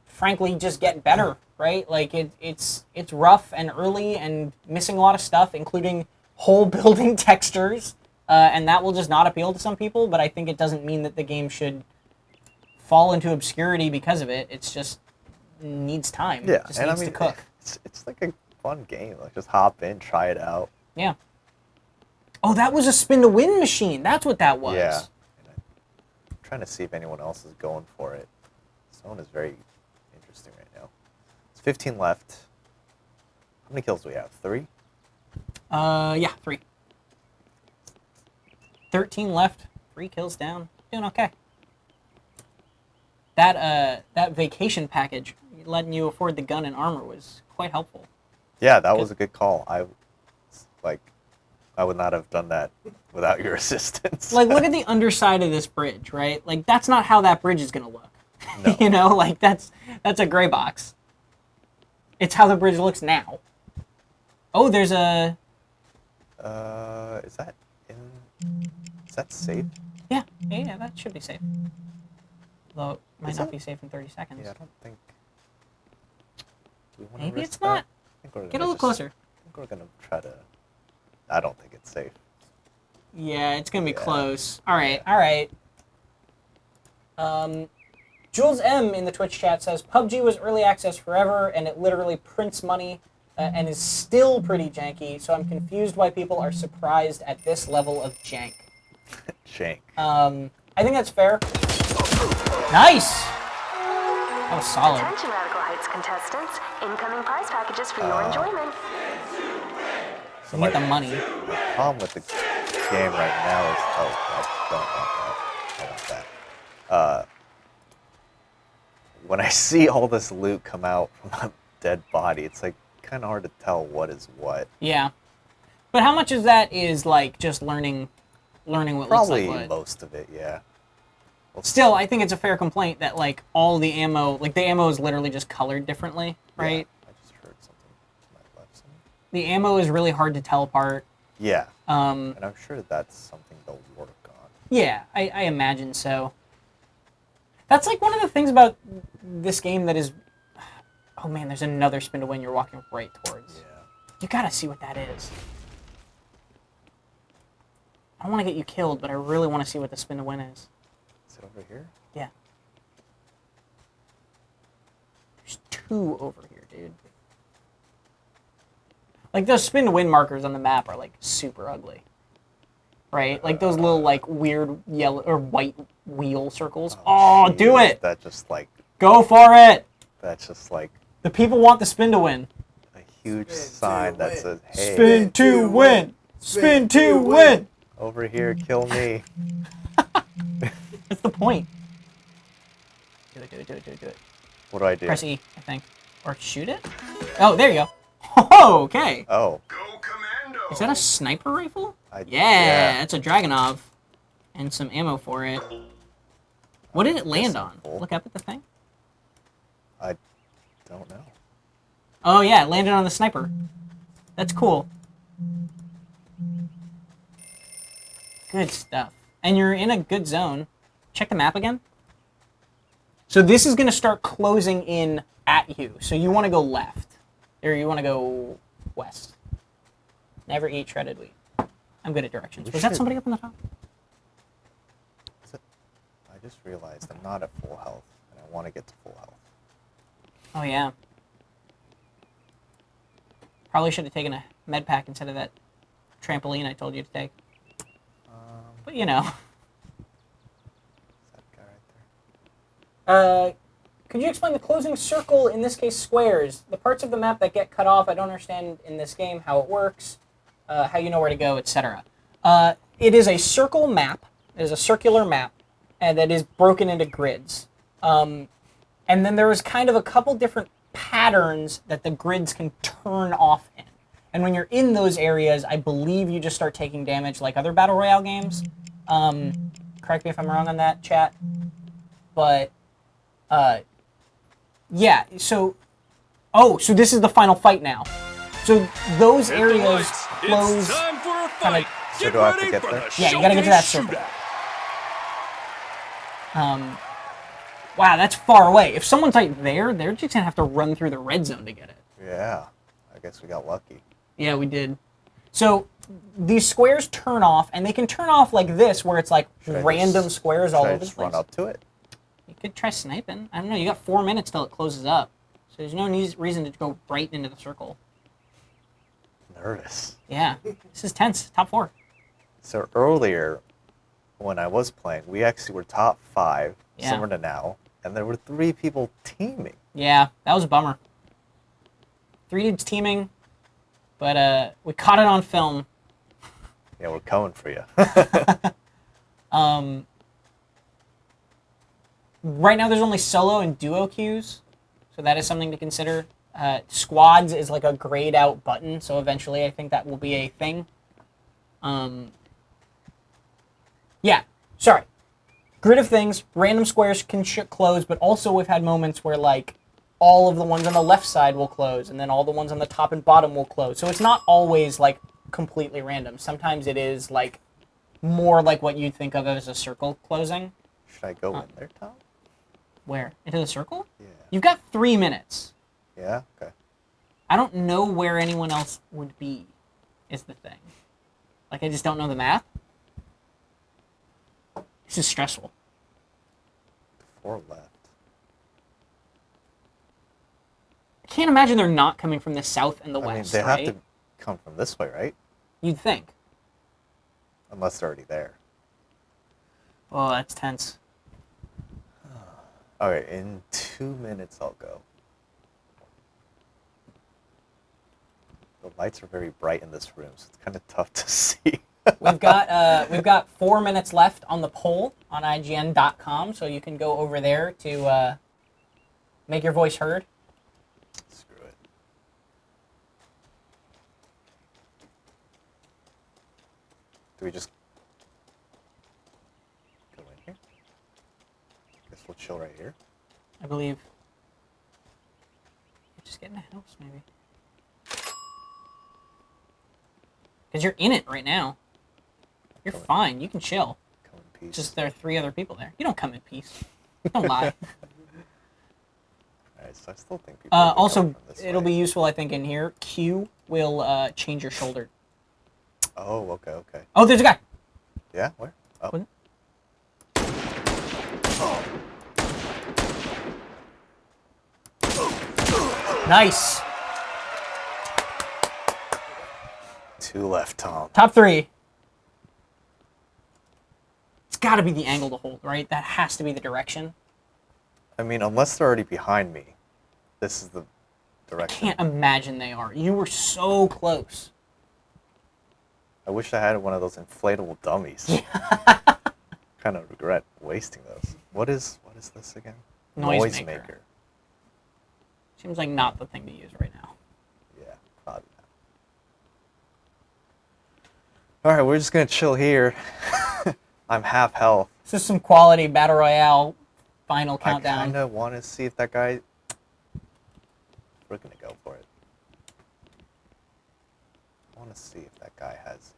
frankly, just get better, right? Like, it's rough and early and missing a lot of stuff, including whole building textures, and that will just not appeal to some people, but I think it doesn't mean that the game should fall into obscurity because of it. It's just needs time. Yeah, It just and needs I mean, to cook. it's like a fun game. Like just hop in, try it out. Yeah. Oh, that was a spin to win machine. That's what that was. Yeah. And I'm trying to see if anyone else is going for it. This one is very interesting right now. It's 15 left. How many kills do we have? 3? Yeah, 3. 13 left. 3 kills down. Doing okay. That vacation package letting you afford the gun and armor was quite helpful. Yeah, that was a good call. I would not have done that without your assistance. Like, look at the underside of this bridge, right? Like, that's not how that bridge is gonna look. No. You know, like that's a gray box. It's how the bridge looks now. Oh, there's a. Is that safe? Yeah, that should be safe. Though it might Is not it? be safe in 30 seconds. Yeah, I don't think. Do we wanna Maybe risk it's not. that? I think we're Get a gonna little just- closer. I think we're gonna try to. I don't think it's safe. Yeah, it's gonna be Yeah. close. All right. Jules M in the Twitch chat says PUBG was early access forever, and it literally prints money and is still pretty janky. So I'm confused why people are surprised at this level of jank. Shank. I think that's fair. Nice. That was solid. Attention Radical Heights contestants, incoming prize packages for your enjoyment. So get the money. The problem with the game right now is I don't want that. I want that. When I see all this loot come out from a dead body, it's like kind of hard to tell what is what. Yeah. But how much of that is like just learning what Probably looks like what? most of it, yeah. Well, Still, I think it's a fair complaint that like all the ammo, like the ammo is literally just colored differently, right? Yeah, I just heard something to my left. The ammo is really hard to tell apart. Yeah, Um, and I'm sure that's something they'll work on. yeah, I imagine so. That's like one of the things about this game that is, oh man, there's another spin to win you're walking right towards. Yeah. You gotta see what that is. I don't want to get you killed, but I really want to see what the spin to win is. Is it over here? Yeah. There's 2 over here, dude. Like, those spin to win markers on the map are, like, super ugly. Right? Like, those little, like, weird yellow or white wheel circles. Oh, do jeez, it! That's just like Go for it! The people want the spin to win. a huge sign that says, "Hey, Spin to win! Spin to win! over here, kill me." That's the point. Do it. What do I do? Press E, I think. Or shoot it? Oh, there you go. Oh, okay. Oh, Is that a sniper rifle? I- Yeah, yeah. that's a Dragunov. And some ammo for it. What did it land That's on? cool. Look up at the thing. I don't know. Oh yeah, it landed on the sniper. That's cool. Good stuff. And you're in a good zone. Check the map again. So this is going to start closing in at you. So you want to go left. Or you want to go west. Never eat shredded wheat. I'm good at directions. We Was that should- somebody up on the top? Is it? I just realized I'm not at full health, and I want to get to full health. Oh, yeah. Probably should have taken a med pack instead of that trampoline I told you to take. But, you know. That guy right there. Could you explain the closing circle, in this case squares? The parts of the map that get cut off, I don't understand in this game how it works, how you know where to go, etc. It is a circle map. It is a circular map, and that is broken into grids. And then there is kind of a couple different patterns that the grids can turn off in. And when you're in those areas, I believe you just start taking damage like other Battle Royale games. Correct me if I'm wrong on that, chat. But, yeah, so... Oh, so this is the final fight now. So those areas close... It's time for a fight. So do I have to get there? Yeah, you gotta get to that circle. Wow, that's far away. If someone's right there, they're just gonna have to run through the red zone to get it. Yeah, I guess we got lucky. Yeah, we did. So these squares turn off, and they can turn off like this, where it's like random squares all over the place. Run up to it? You could try sniping. I don't know. You got 4 minutes till it closes up, so there's no reason to go right into the circle. Nervous. Yeah, this is tense. Top 4. So earlier, when I was playing, we actually were top 5, Yeah. similar to now, and there were 3 people teaming. Yeah, that was a bummer. 3 dudes teaming, but we caught it on film. Yeah, we're coming for you. Right now, there's only solo and duo queues, so that is something to consider. Squads is like a grayed out button, so eventually I think that will be a thing. Yeah, sorry. Grid of things, random squares can close, but also we've had moments where like all of the ones on the left side will close, and then all the ones on the top and bottom will close. So it's not always like completely random. Sometimes it is like more like what you'd think of as a circle closing. Should I go in there, Tom? Where? Into the circle? Yeah. You've got 3 minutes. Yeah? Okay. I don't know where anyone else would be, is the thing. Like, I just don't know the map. This is stressful. 4 left. I can't imagine they're not coming from the south and the west, they right? have to come from this way, right? You'd think. Unless they're already there. Oh, that's tense. Okay, in 2 minutes I'll go. The lights are very bright in this room, so it's kind of tough to see. We've got 4 minutes left on the poll on IGN.com, so you can go over there to make your voice heard. Screw it. Do we just go in here? Guess we'll chill right here. I believe. Just get in the house, maybe. Because you're in it right now. You're fine. You can chill. Come in peace. Just there are 3 other people there. You don't come in peace. Don't lie. Alright, so I still think people will be Also, coming from this it'll way. be useful, I think, in here. Q will change your shoulder. Oh, okay, okay. Oh, there's a guy. Yeah, where? Oh. Was it? Nice. 2 left, Tom. Top 3. It's got to be the angle to hold, right? That has to be the direction. I mean, unless they're already behind me, this is the direction. Can't imagine they are. You were so close. I wish I had one of those inflatable dummies. Kind of regret wasting those. What is this again? Noisemaker. Seems like not the thing to use right now. Yeah, probably not. Alright, we're just gonna chill here. I'm half health. This is some quality Battle Royale final I countdown. kind of want to see if that guy... We're gonna go for it. I want to see if that guy has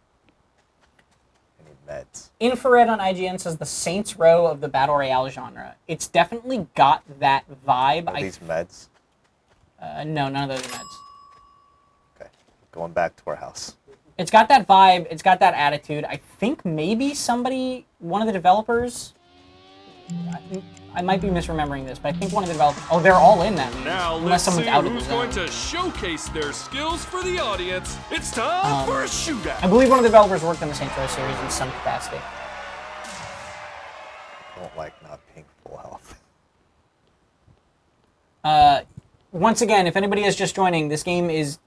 any meds. Infrared on IGN says the Saints Row of the Battle Royale genre. It's definitely got that vibe. Are these meds? No, none of those are meds. Okay, going back to our house. It's got that vibe. It's got that attitude. I think maybe somebody, one of the developers, I might be misremembering this, but I think one of the developers. Oh, they're all in that. Now Unless let's see someone's out of the who's zone. going to showcase their skills for the audience. It's time for a shootout. I believe one of the developers worked on the Saints Row series in some capacity. I don't like not being full health. Once again, if anybody is just joining, this game is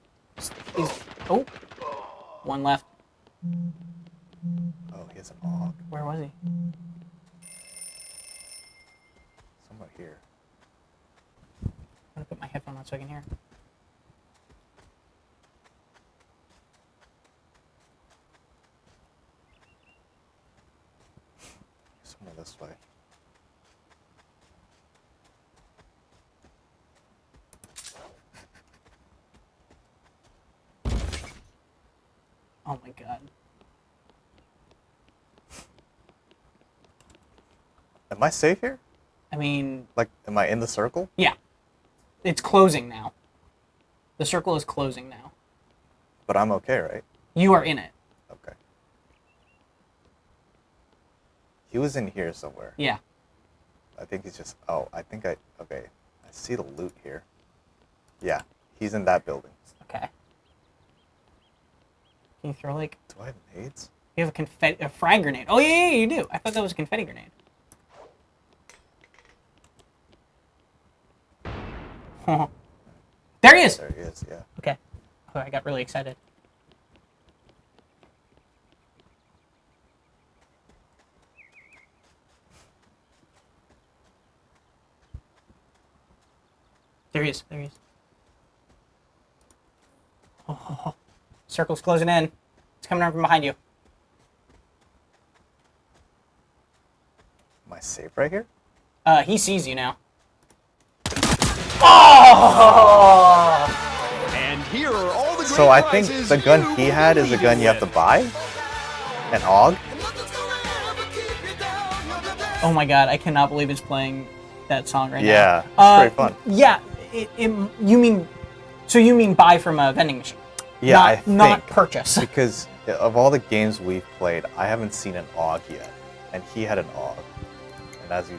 oh, one left. Oh, he has an AUG. Where was he? Somewhere here. I'm gonna put my headphone on so I can hear. Somewhere this way. Oh my god. Am I safe here? I mean, Like, am I in the circle? yeah. It's closing now. The circle is closing now. But I'm okay, right? You are in it. Okay. He was in here somewhere. Yeah. I think he's just. Oh, okay. I see the loot here. Yeah, he's in that building. Okay. Can you throw like? Do I have nades? You have a frag grenade. Oh yeah, you do. I thought that was a confetti grenade. There he is. There he is. Yeah. Okay. Oh, I got really excited. There he is. There he is. Oh, circle's closing in. It's coming around from behind you. Am I safe right here? He sees you now. Oh! And here are all the great So I think prizes the gun you he had is a competed gun you have to with. buy. An AUG. Oh my god, I cannot believe it's playing that song right Yeah, now. it's very fun. Yeah, you mean buy from a vending machine? Yeah, not, I think. not purchase. Because of all the games we've played, I haven't seen an AUG yet, and he had an AUG, and as you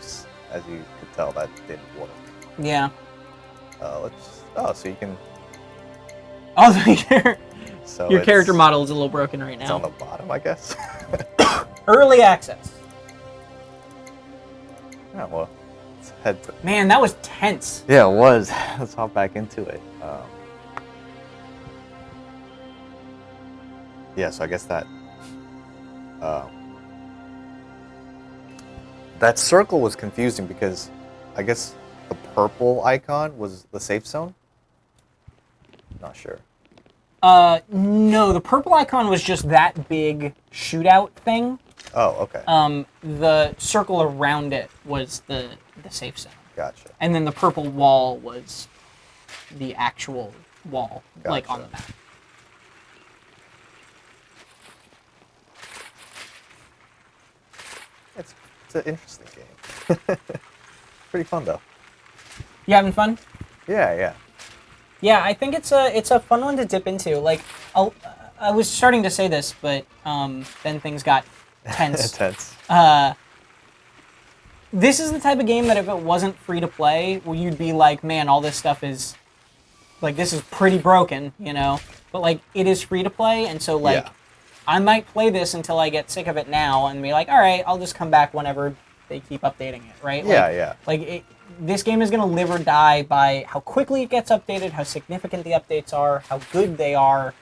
could tell, that didn't work. Yeah. So you can. Oh, So your it's- character model is a little broken right It's on now. the bottom, I guess. Early access. Yeah, well, let's head. Man, that was tense. Yeah, it was. Let's hop back into it. Yeah, so I guess that that circle was confusing because I guess the purple icon was the safe zone. Not sure. No, the purple icon was just that big shootout thing. Oh, okay. The circle around it was the safe zone. Gotcha. And then the purple wall was the actual wall, like on the Gotcha. map. It's an interesting game. Pretty fun though. You having fun? Yeah. Yeah, I think it's a fun one to dip into. Like, I was starting to say this, but then things got tense. Intense. This is the type of game that if it wasn't free to play, well, you'd be like, man, all this stuff is, like, this is pretty broken, you know? But, like, it is free to play, and so, like, Yeah. I might play this until I get sick of it now and be like, all right, I'll just come back whenever they keep updating it, right? Yeah, like, yeah. Like, this game is going to live or die by how quickly it gets updated, how significant the updates are, how good they are.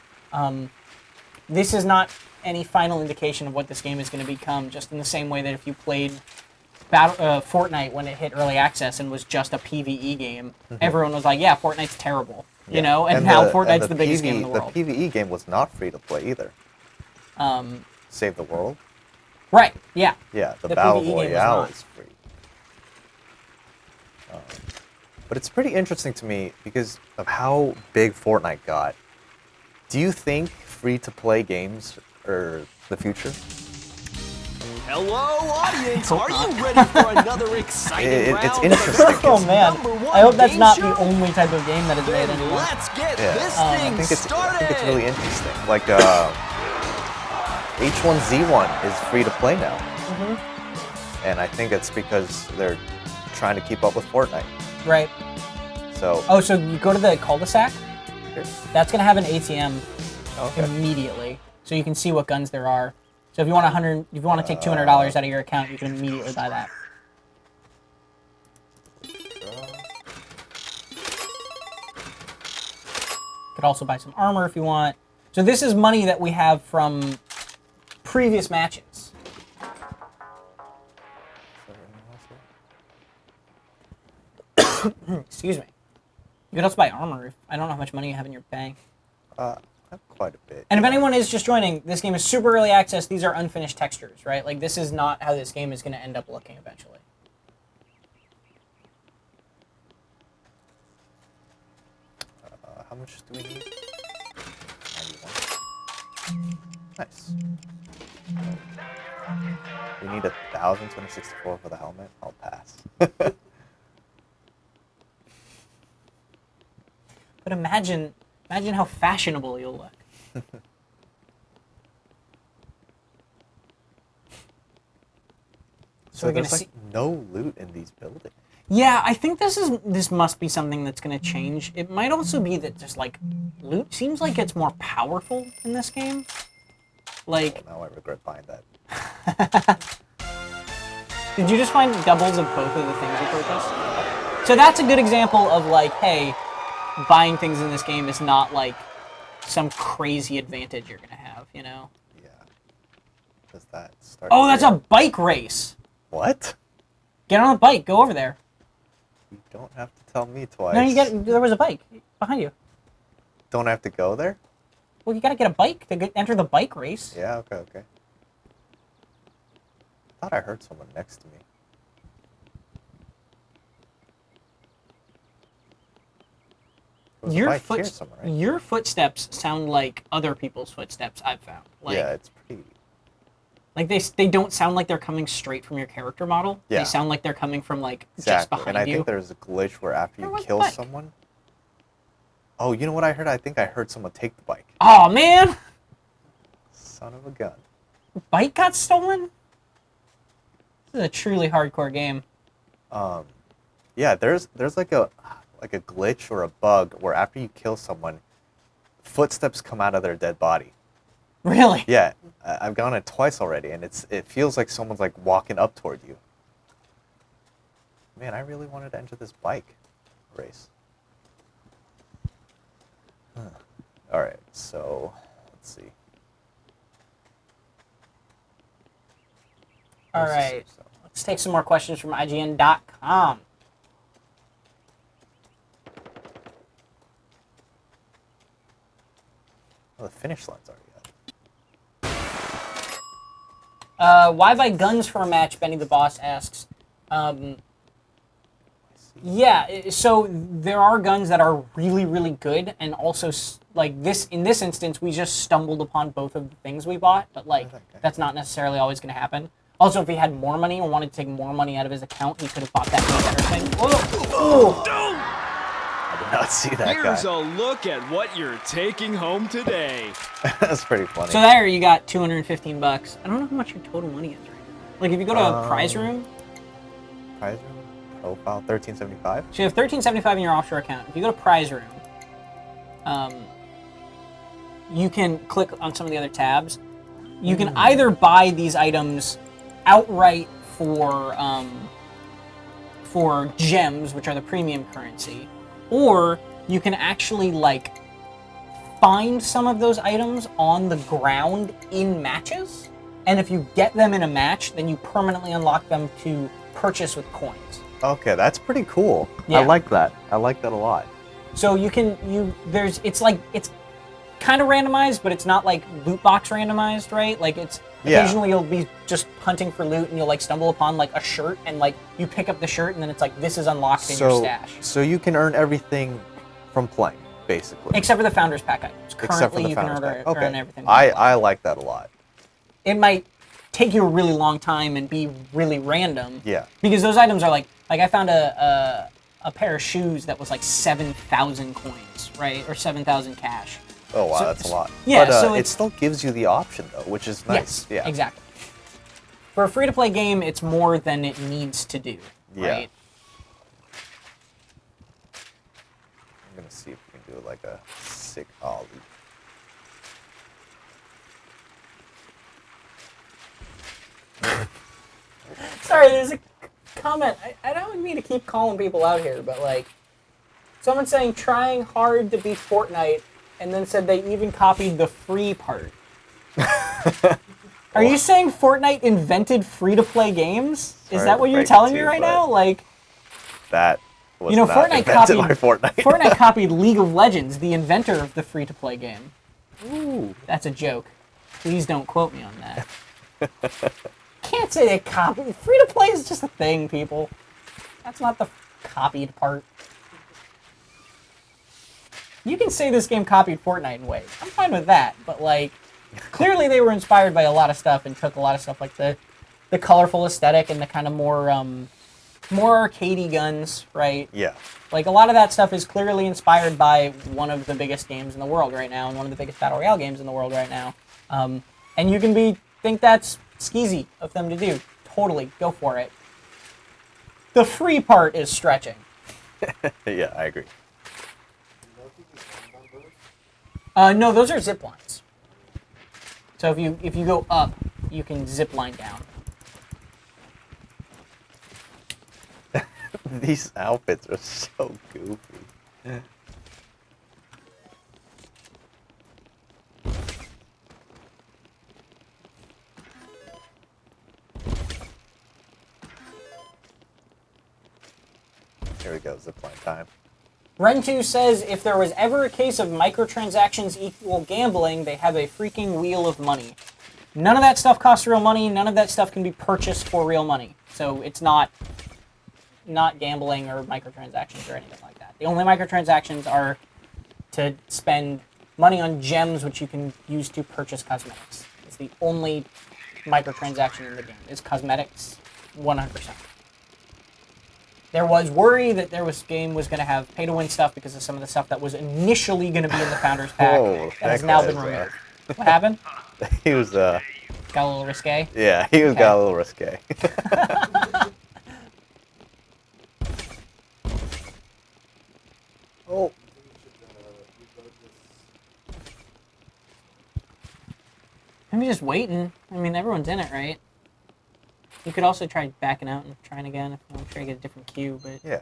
This is not any final indication of what this game is going to become, just in the same way that if you played Fortnite when it hit early access and was just a PvE game, everyone was like, yeah, Fortnite's terrible, you know? And now Fortnite's the biggest game in the world. The PvE game was not free to play either. Save the World? Right, yeah. Yeah, the The Battle PvE game was Royale not. is free. But it's pretty interesting to me because of how big Fortnite got. Do you think free-to-play games are the future? Hello, audience. Are you ready for another exciting round It's of interesting. America's Oh man, #1 I hope that's game not show? the only type of game that is made Then anymore. let's get Yeah, this I thing think started. it's really interesting. Like H1Z1 is free to play now, and I think it's because they're trying to keep up with Fortnite. Right. So. Oh, so you go to the cul-de-sac? Here. That's gonna have an ATM Okay. immediately, so you can see what guns there are. So if you want to take $200 out of your account, you can immediately buy that. Could also buy some armor if you want. So this is money that we have from previous matches. Excuse me. You could also buy armor. I don't know how much money you have in your bank. I have quite a bit. And if anyone is just joining, this game is super early access. These are unfinished textures, right? Like, this is not how this game is going to end up looking eventually. How much do we need? 91. Nice. We need 1,264 for the helmet. I'll pass. But imagine how fashionable you'll look. So we're gonna there's see. no loot in these buildings. Yeah, I think this must be something that's going to change. It might also be that just like loot seems like it's more powerful in this game. Like, Now I regret buying that. did you just find doubles of both of the things you purchased? So that's a good example of like, hey, buying things in this game is not like some crazy advantage you're gonna have, you know? Yeah. Does that start? Oh, that's a bike race. What? Get on a bike. Go over there. You don't have to tell me twice. No, there was a bike behind you. Don't have to go there? Well, you gotta get a bike to enter the bike race. Yeah, okay. I thought I heard someone next to me. There was a bike here somewhere, right? Your footsteps sound like other people's footsteps I've found. Like, Yeah, it's pretty... Like they don't sound like they're coming straight from your character model. Yeah. They sound like they're coming from like just Exactly. behind And I you. think there's a glitch where after Where you was the kill bike? someone... Oh, you know what I heard? I think I heard someone take the bike. Oh man, Son of a gun. bike got stolen. This is a truly hardcore game. Yeah, there's like a glitch or a bug where after you kill someone, footsteps come out of their dead body. Really? Yeah, I've gone it twice already, and it feels like someone's like walking up toward you. Man, I really wanted to enter this bike race. Huh. All right, so let's see. All right. Let's take some more questions from IGN.com. Oh, the finish line's already up. Why buy guns for a match? Benny the Boss asks. Yeah, so there are guns that are really, really good, and also like this. In this instance, we just stumbled upon both of the things we bought, but like that's not necessarily always going to happen. Also, if he had more money and wanted to take more money out of his account, he could have bought that better thing. Whoa! I did not see that Here's guy. a look at what you're taking home today. That's pretty funny. So there you got $215. I don't know how much your total money is right now. Like if you go to a prize room, Prize room profile 1375. so you have $13.75 in your offshore account. If you go to prize room, you can click on some of the other tabs. You can either buy these items outright for gems, which are the premium currency, or you can actually like find some of those items on the ground in matches, and if you get them in a match, then you permanently unlock them to purchase with coins. Okay, that's pretty cool. Yeah. I like that. I like that a lot. So it's kind of randomized, but it's not like loot box randomized, right? Like it's occasionally you'll be just hunting for loot and you'll like stumble upon like a shirt and like you pick up the shirt and then it's like this is unlocked in your stash. So you can earn everything from playing, basically. Except for the Founders Pack items. Except for Currently the you can Founders earn Pack. Okay. everything. I like that a lot. It might take you a really long time and be really random. Yeah. Because those items are like I found a pair of shoes that was like 7,000 coins, right? Or 7,000 cash. Oh wow, So- that's a lot. yeah, but so it it's- still gives you the option though, which is nice. Yes, Yeah. exactly. For a free-to-play game, it's more than it needs to do, Yeah. right? I'm gonna see if we can do like a sick ollie. Sorry, there's a comment. I don't mean to keep calling people out here, but like, someone saying trying hard to beat Fortnite, and then said they even copied the free part. Are you saying Fortnite invented free-to-play games? Is Sorry that to what you're break it telling to me you, right but now? Like, that was you know, not Fortnite invented copied by Fortnite. Fortnite copied League of Legends, the inventor of the free-to-play game. Ooh. That's a joke. Please don't quote me on that. Can't say they copied. Free-to-play is just a thing, people. That's not the copied part. You can say this game copied Fortnite in ways. I'm fine with that, but like, clearly they were inspired by a lot of stuff and took a lot of stuff like the colorful aesthetic and the kind of more arcadey guns, right? Yeah. Like, a lot of that stuff is clearly inspired by one of the biggest games in the world right now and one of the biggest Battle Royale games in the world right now. And you can think that's skeezy of them to do. Totally, go for it. The free part is stretching. Yeah, I agree. No, those are zip lines. So if you go up, you can zip line down. These outfits are so goofy. Here we go, zipline time. Ren2 says, if there was ever a case of microtransactions equal gambling, they have a freaking wheel of money. None of that stuff costs real money. None of that stuff can be purchased for real money. So it's not gambling or microtransactions or anything like that. The only microtransactions are to spend money on gems, which you can use to purchase cosmetics. It's the only microtransaction in the game. It's cosmetics, 100%. There was worry that game was going to have pay-to-win stuff because of some of the stuff that was initially going to be in the Founders Pack Oh, that has that now guy been is, removed. What happened? He was, Got a little risque? yeah, he was Okay. got a little risque. Oh. Maybe just waiting. I mean, everyone's in it, right? You could also try backing out and trying again if you want to try to get a different queue, but... Yeah.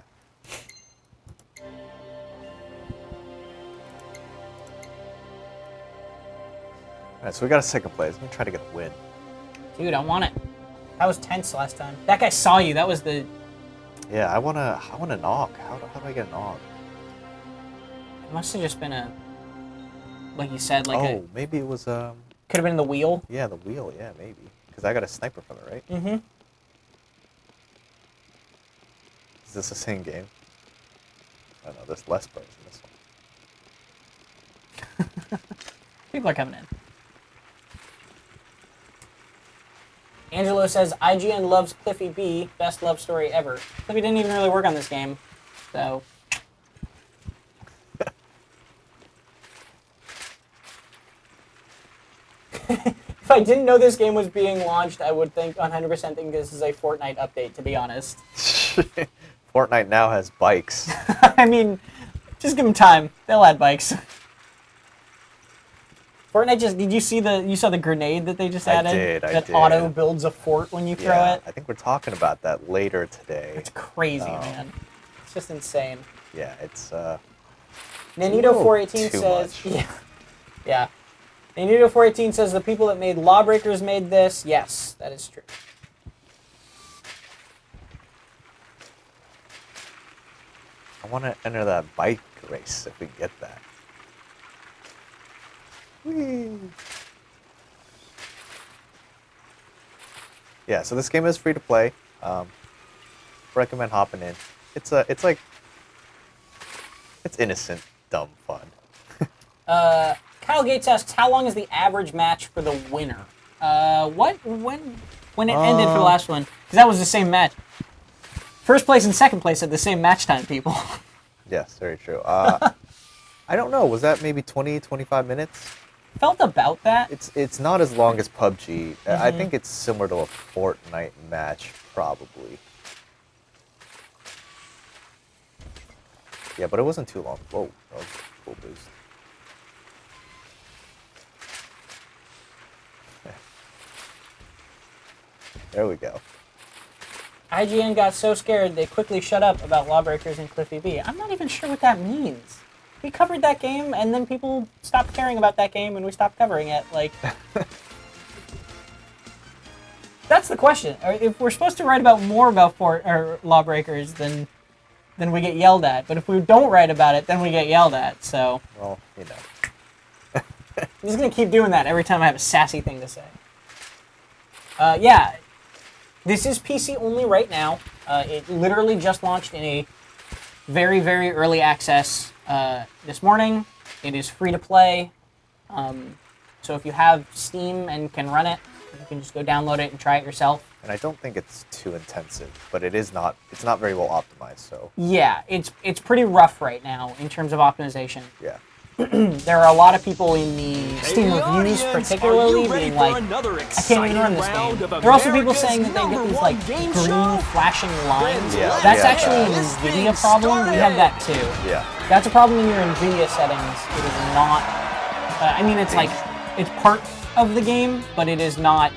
Alright, so we got a second place. I'm gonna try to get a win. Dude, I want it. That was tense last time. That guy saw you. That was the... Yeah, I wanna knock. How do I get a knock? It must have just been a... Like you said, like maybe it was, Could have been the wheel. yeah, the wheel, yeah, maybe. Because I got a sniper from it, right? Mm-hmm. Is this the same game? I don't know, there's less players in this one. People are coming in. Angelo says, IGN loves Cliffy B. Best love story ever. Cliffy didn't even really work on this game, so... If I didn't know this game was being launched, I would 100% think this is a Fortnite update, to be honest. Fortnite now has bikes. I mean, just give them time. They'll add bikes. Fortnite did you saw the grenade that they just added? I That did. auto builds a fort when you throw Yeah, it? I think we're talking about that later today. It's crazy, man. It's just insane. Yeah, it's Nanito418 too says, much. yeah. Nanito418 says the people that made Lawbreakers made this. Yes, that is true. I want to enter that bike race if we get that. Whee! Yeah, so this game is free to play. Recommend hopping in. It's innocent, dumb fun. Kyle Gates asks, how long is the average match for the winner? When it ended for the last one? Because that was the same match. First place and second place had the same match time, people. Yes, very true. I don't know. Was that maybe 20, 25 minutes? Felt about that. It's not as long as PUBG. I think it's similar to a Fortnite match, probably. Yeah, but it wasn't too long. Whoa, that was a cool boost. There we go. IGN got so scared they quickly shut up about Lawbreakers and Cliffy B. I'm not even sure what that means. We covered that game, and then people stopped caring about that game, and we stopped covering it. Like, that's the question. If we're supposed to write about more about Lawbreakers, then we get yelled at. But if we don't write about it, then we get yelled at. So, Well, you know. I'm just gonna keep doing that every time I have a sassy thing to say. Yeah, this is PC only right now. It literally just launched in a very, very early access this morning. It is free to play. So if you have Steam and can run it, you can just go download it and try it yourself. And I don't think it's too intensive, but it's not very well optimized, so. Yeah, it's pretty rough right now in terms of optimization. Yeah. There are a lot of people in the Steam reviews particularly being like, I can't even run this game. There are also people saying that they get these like green flashing lines. Yeah, That's yeah, actually an NVIDIA problem. We have that too. Yeah. That's a problem in your NVIDIA settings. It is not, I mean, it's like, it's part of the game, but it is not,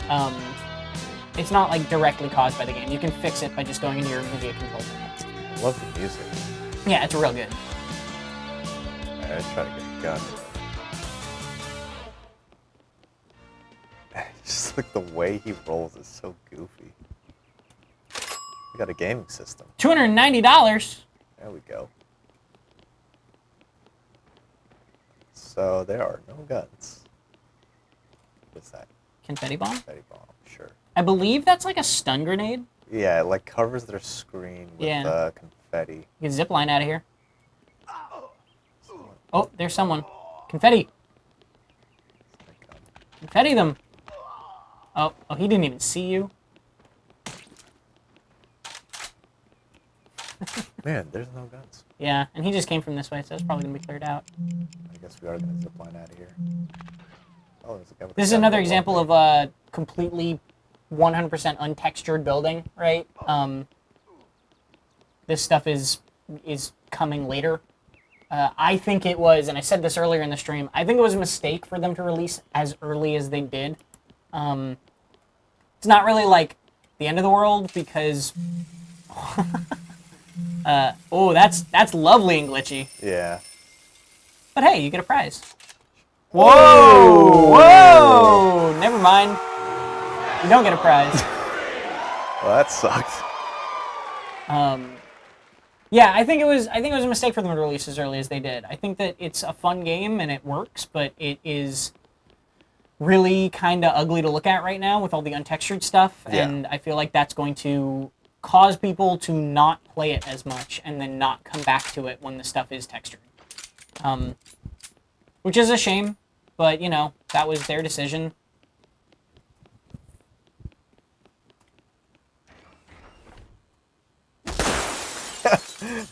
it's not like directly caused by the game. You can fix it by just going into your NVIDIA control panel. I love the music. Yeah, it's real good. Alright, let's try to get a gun. Just like the way he rolls is so goofy. We got a gaming system. $290. There we go. So there are no guns. What's that? Confetti bomb? Confetti bomb, sure. I believe that's like a stun grenade. Yeah, it like covers their screen with confetti. You can zip line out of here. Oh, there's someone. Confetti. Confetti them. Oh, he didn't even see you. Man, there's no guns. Yeah, and he just came from this way, so it's probably going to be cleared out. I guess we are going to zip line out of here. Oh, there's a guy with This is another example of a completely 100% untextured building, right? This stuff is coming later. I think it was, and I said this earlier in the stream, I think it was a mistake for them to release as early as they did. It's not really like the end of the world because... oh, that's lovely and glitchy. Yeah. But hey, you get a prize. Whoa! Whoa! Never mind. You don't get a prize. Well, that sucked. Yeah, I think it was a mistake for them to release as early as they did. I think that it's a fun game and it works, but it is really kind of ugly to look at right now with all the untextured stuff, and I feel like that's going to cause people to not play it as much and then not come back to it when the stuff is textured. Which is a shame, but you know, that was their decision.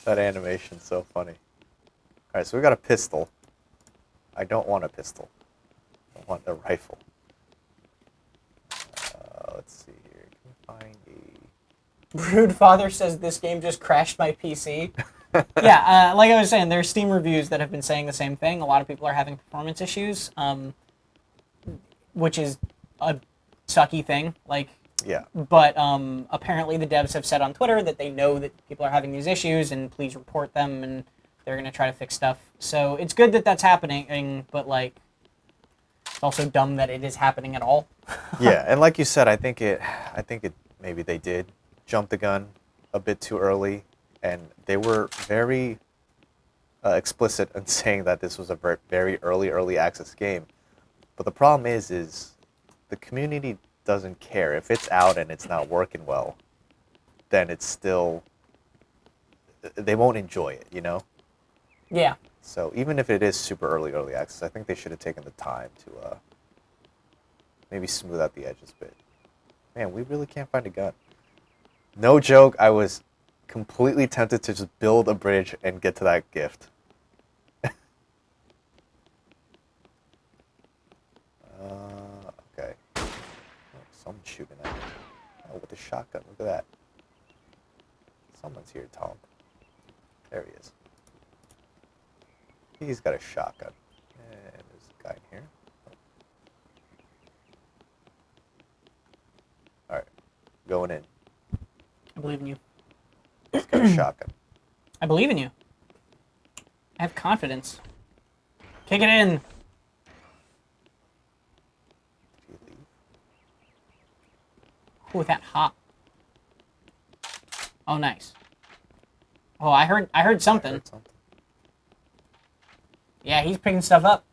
That animation's so funny. Alright, so we got a pistol. I don't want a pistol. I want a rifle. Let's see here. Can you find a... Rude Father says this game just crashed my PC. Yeah, like I was saying, there's Steam reviews that have been saying the same thing. A lot of people are having performance issues, which is a sucky thing. Like, Yeah. but apparently the devs have said on Twitter that they know that people are having these issues and please report them and they're going to try to fix stuff. So it's good that that's happening, but like, it's also dumb that it is happening at all. Yeah, and like you said, I think it maybe they did jump the gun a bit too early, and they were very explicit in saying that this was a very early access game. But the problem is the community doesn't care. If it's out and it's not working well, then it's still, they won't enjoy it, you know? Yeah. So even if it is super early access, I think they should have taken the time to maybe smooth out the edges a bit. Man, we really can't find a gun. No joke, I was completely tempted to just build a bridge and get to that gift. Okay. Oh, someone's shooting at me. Oh, with a shotgun, look at that. Someone's here, Tom. There he is. He's got a shotgun. And there's a guy in here. Alright. Going in. I believe in you. He's got a shotgun. I believe in you. I have confidence. Kick it in. Did he leave? Ooh, that hop. Oh, nice. Oh, I heard something. I heard something. Yeah, he's picking stuff up.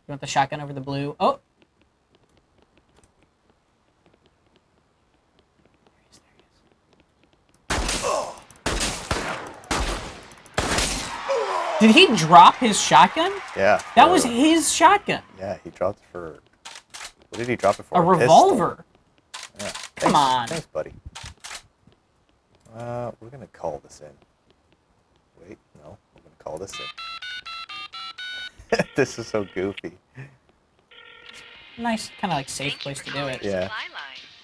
You want the shotgun over the blue? Oh! Did he drop his shotgun? Yeah. That was his shotgun. Yeah, he dropped it for... What did he drop it for? A revolver. Yeah. Come Thanks, on. Thanks, buddy. We're gonna call this in. Wait, no. We're gonna call this in. This is so goofy. Nice, kind of like safe place to do it. Yeah.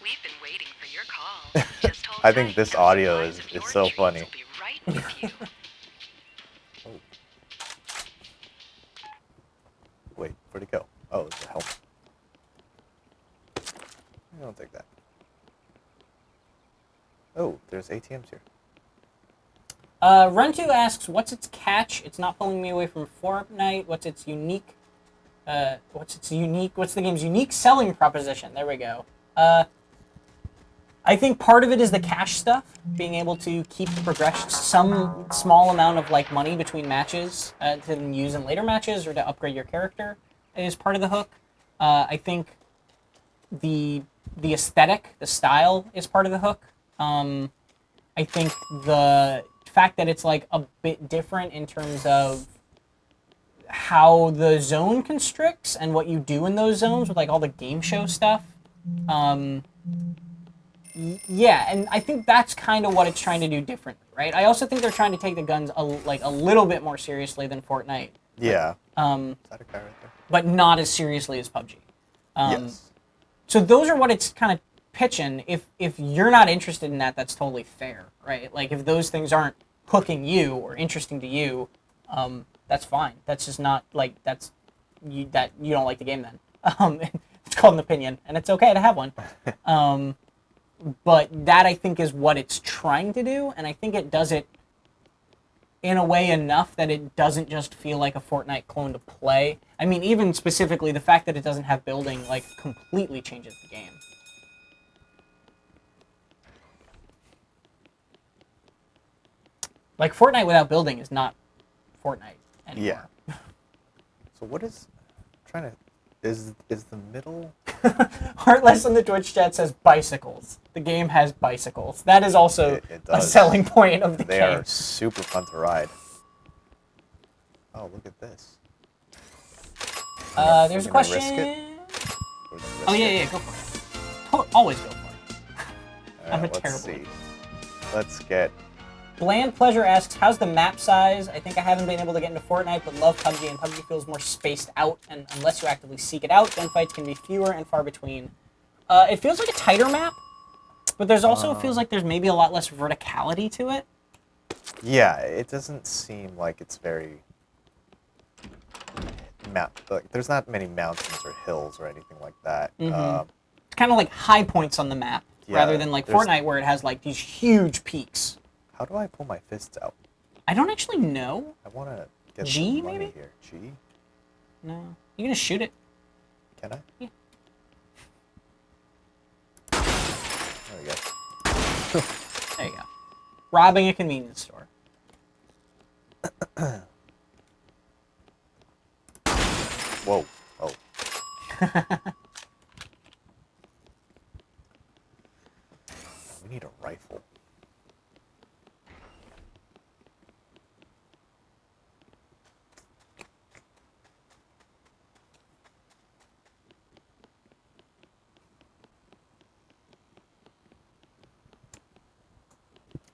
We've been waiting for your call. Just hold I think tight. this Our audio supplies is of your so dreams funny. will be right with you. Wait, where'd it go? Oh, it's a helmet. I don't take that. Oh, there's ATMs here. Run2 asks, what's its catch? It's not pulling me away from Fortnite. What's its unique... what's the game's unique selling proposition? There we go. I think part of it is the cash stuff, being able to keep some small amount of like money between matches to then use in later matches or to upgrade your character is part of the hook. I think the aesthetic, the style is part of the hook. I think the fact that it's like a bit different in terms of how the zone constricts and what you do in those zones with like all the game show stuff. Yeah, and I think that's kind of what it's trying to do differently, right? I also think they're trying to take the guns a little bit more seriously than Fortnite. Yeah. Is that a guy right there? But not as seriously as PUBG. Yes. So those are what it's kind of pitching. If you're not interested in that, that's totally fair, right? Like if those things aren't hooking you or interesting to you, that's fine. That's just not like that you don't like the game then. It's called an opinion, and it's okay to have one. But that I think is what it's trying to do, and I think it does it in a way enough that it doesn't just feel like a Fortnite clone to play. I mean, even specifically, the fact that it doesn't have building, like, completely changes the game. Like, Fortnite without building is not Fortnite anymore. Yeah. So what is... I'm trying to... Is the middle... Heartless in the Twitch chat says bicycles. The game has bicycles. That is also It a does. selling point of the They game. are super fun to ride. Oh, look at this. There's a We're gonna question. risk it? We're gonna Oh, risk yeah, it. yeah, go for it. Always go for it. I'm a Let's terrible see. leader. Let's get... Bland Pleasure asks, how's the map size? I think I haven't been able to get into Fortnite, but love PUBG, and PUBG feels more spaced out, and unless you actively seek it out, gunfights can be fewer and far between. It feels like a tighter map, but there's also feels like there's maybe a lot less verticality to it. Yeah, it doesn't seem like it's very... Like, there's not many mountains or hills or anything like that. It's kind of like high points on the map, Yeah, rather than like there's- Fortnite where it has like these huge peaks. How do I pull my fists out? I don't actually know. I want to get G, some money maybe? here. G? No. You're gonna shoot it. Can I? Yeah. There we go. There you go. Robbing a convenience store. Whoa. Oh. We need a rifle.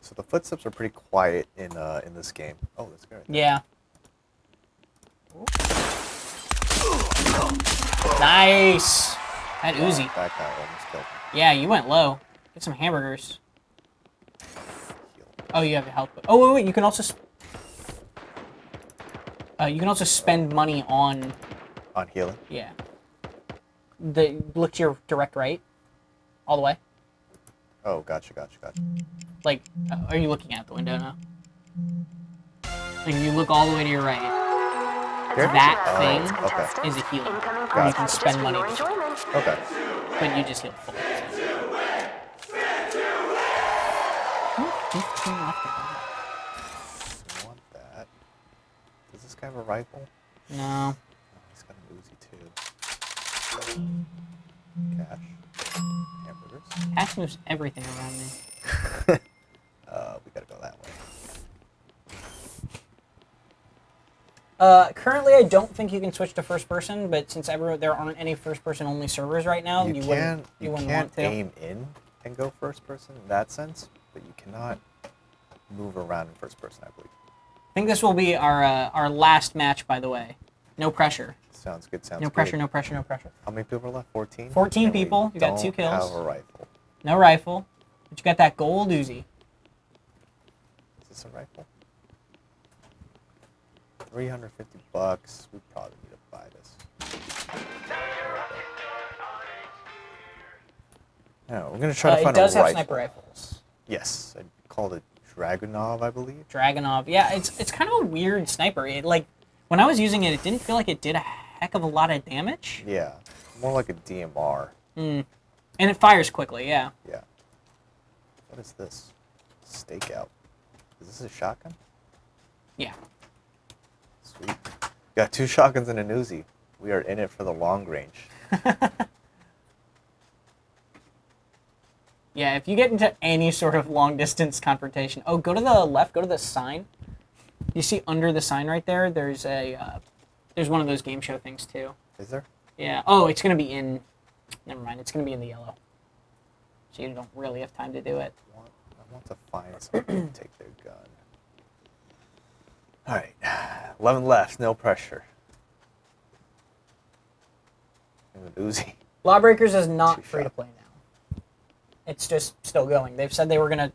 So the footsteps are pretty quiet in this game. Oh, that's good. Yeah. Nice. That Uzi. That guy almost killed me. Yeah, you went low. Get some hamburgers. Oh, you have a health. Oh, wait. You can also. You can also spend money on. On healing? Yeah. Look to your direct right. All the way. Oh, gotcha. Like, are you looking out the window now? Like, if you look all the way to your right, that thing is a healing. Gotcha. You can spend money. Okay. But you just heal full. 15 left. I want that. Does this guy have a rifle? No. Oh, he's got an Uzi too. Cash. Hamburgers. Cash moves everything around me. We gotta go that way. Currently, I don't think you can switch to first person, but since there aren't any first person only servers right now, you wouldn't want to. Aim in and go first person in that sense, but you cannot move around in first person, I believe. I think this will be our last match, by the way. No pressure. Sounds good. No pressure. No pressure. No pressure. How many people are left? 14. 14 people. You got 2 kills. Don't have a rifle. No rifle, but you got that gold Uzi. Is this a rifle? $350. We probably need to buy this. No, we're gonna try to find a rifle. It does have sniper rifles. Yes, I called it Dragunov, I believe. Dragunov. Yeah, it's kind of a weird sniper. When I was using it, it didn't feel like it did a heck of a lot of damage. Yeah, more like a DMR. And it fires quickly. Yeah. Yeah. What is this? Stakeout. Is this a shotgun? Yeah. Sweet. Got 2 shotguns and a Uzi. We are in it for the long range. Yeah, if you get into any sort of long distance confrontation, go to the left, go to the sign. You see under the sign right there, there's one of those game show things too. Is there? Yeah. Oh, it's gonna be in. Never mind. It's gonna be in the yellow. So you don't really have time to do it. I want to find someone to take their gun. All right, 11 left. No pressure. And an Uzi. Lawbreakers is not free to play now. It's just still going. They've said they were gonna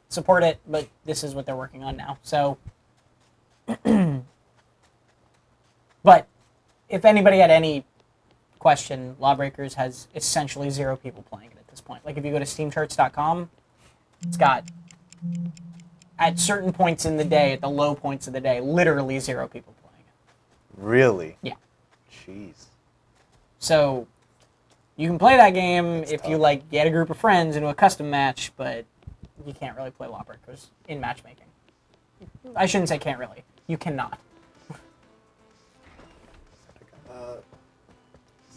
support it, but this is what they're working on now. So, but if anybody had any question, Lawbreakers has essentially 0 people playing it at this point. Like if you go to steamcharts.com, it's got at certain points in the day, at the low points of the day, literally 0 people playing it. Really? Yeah. Jeez. So you can play that game if tough. you get a group of friends into a custom match, but you can't really play Lawbreakers in matchmaking. I shouldn't say can't really. You cannot.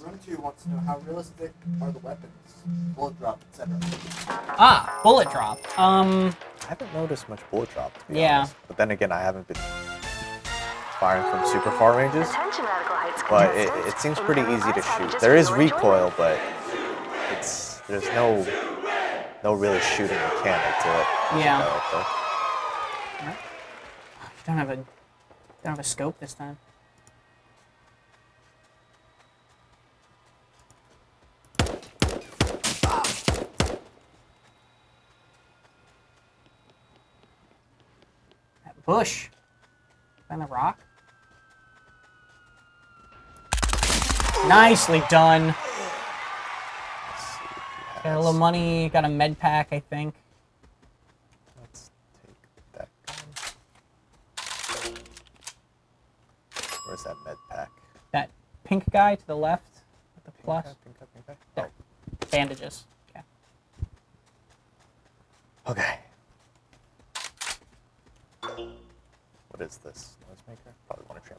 Run2 wants to know how realistic are the weapons, bullet drop, etc. Bullet drop. I haven't noticed much bullet drop, to be honest. But then again, I haven't been firing from super far ranges. Attention, Radical Heights But contestants. it seems pretty Incoming easy to prize shoot. packages There for is your recoil, enjoyment. but there's no really shooting mechanic to it. Yeah. Character. You don't have a scope this time. That bush. Find the rock. Nicely done. Let's see if he Got a has- little money. Got a med pack, I think. Let's take that gun. Where's that med pack? That pink guy to the left with the plus. Pink guy. There. Bandages. Okay. Okay. What is this? Noisemaker? Probably want to trim.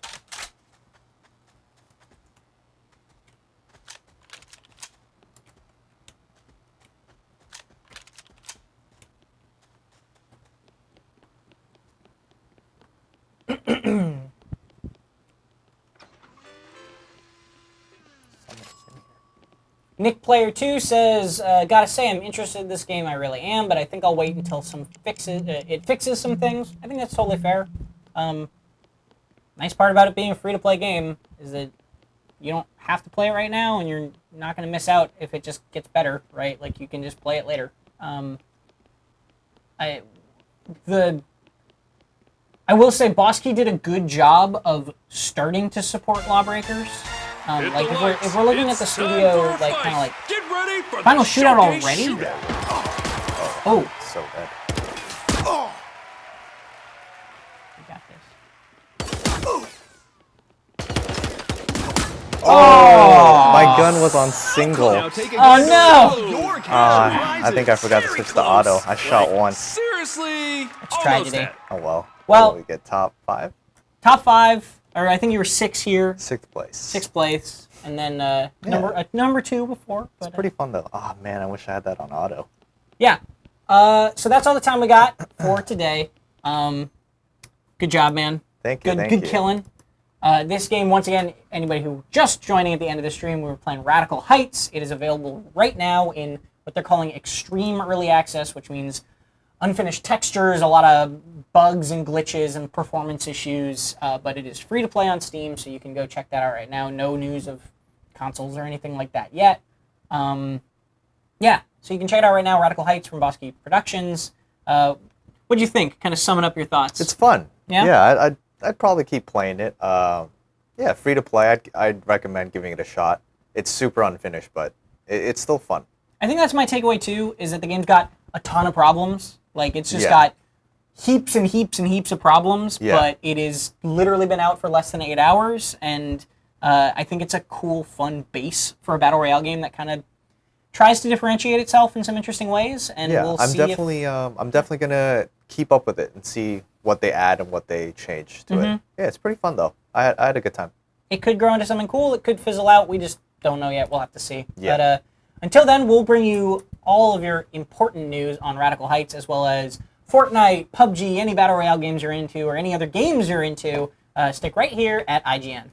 Nick Player 2 says, gotta say I'm interested in this game, I really am, but I think I'll wait until it fixes some things. I think that's totally fair. Nice part about it being a free-to-play game is that you don't have to play it right now, and you're not gonna miss out if it just gets better, right? Like, you can just play it later. I will say Boss Key did a good job of starting to support Lawbreakers. Like if we're looking at the studio, like kind of like Get ready for final the shootout showcase already. shootout. Oh, So bad. we got this. Oh, my gun was on single. Now take a Oh, gander no! at your cash I think I forgot to prizes. switch to auto. I shot Like, once. Seriously? It's Almost tragedy. at. Oh well. Well- What do we get top 5? Top 5, or I think you were 6 here, 6th place. 6th place, and then number 2 before. But, Pretty fun though. Oh man, I wish I had that on auto. yeah. So that's all the time we got for today. Good job, man. Thank you. Good, thank good you. killing. This game, once again, anybody who just joining at the end of the stream, we were playing Radical Heights. It is available right now in what they're calling Extreme Early Access, which means unfinished textures, a lot of bugs and glitches and performance issues, but it is free to play on Steam, so you can go check that out right now. No news of consoles or anything like that yet. Yeah, so you can check it out right now, Radical Heights from Boss Key Productions. What do you think? Kind of summing up your thoughts. It's fun. Yeah? Yeah, I'd probably keep playing it. Yeah, free to play. I'd recommend giving it a shot. It's super unfinished, but it's still fun. I think that's my takeaway too, is that the game's got a ton of problems. Like, it's just Yeah. got heaps and heaps and heaps of problems, Yeah. but it has literally been out for less than 8 hours, and I think it's a cool, fun base for a Battle Royale game that kind of tries to differentiate itself in some interesting ways, and Yeah, we'll I'm see definitely gonna keep up with it and see what they add and what they change to it. Yeah, it's pretty fun though. I had a good time. it could grow into something cool, it could fizzle out, we just don't know yet, we'll have to see. Yeah. But until then, we'll bring you all of your important news on Radical Heights, as well as Fortnite, PUBG, any Battle Royale games you're into, or any other games you're into. Stick right here at IGN.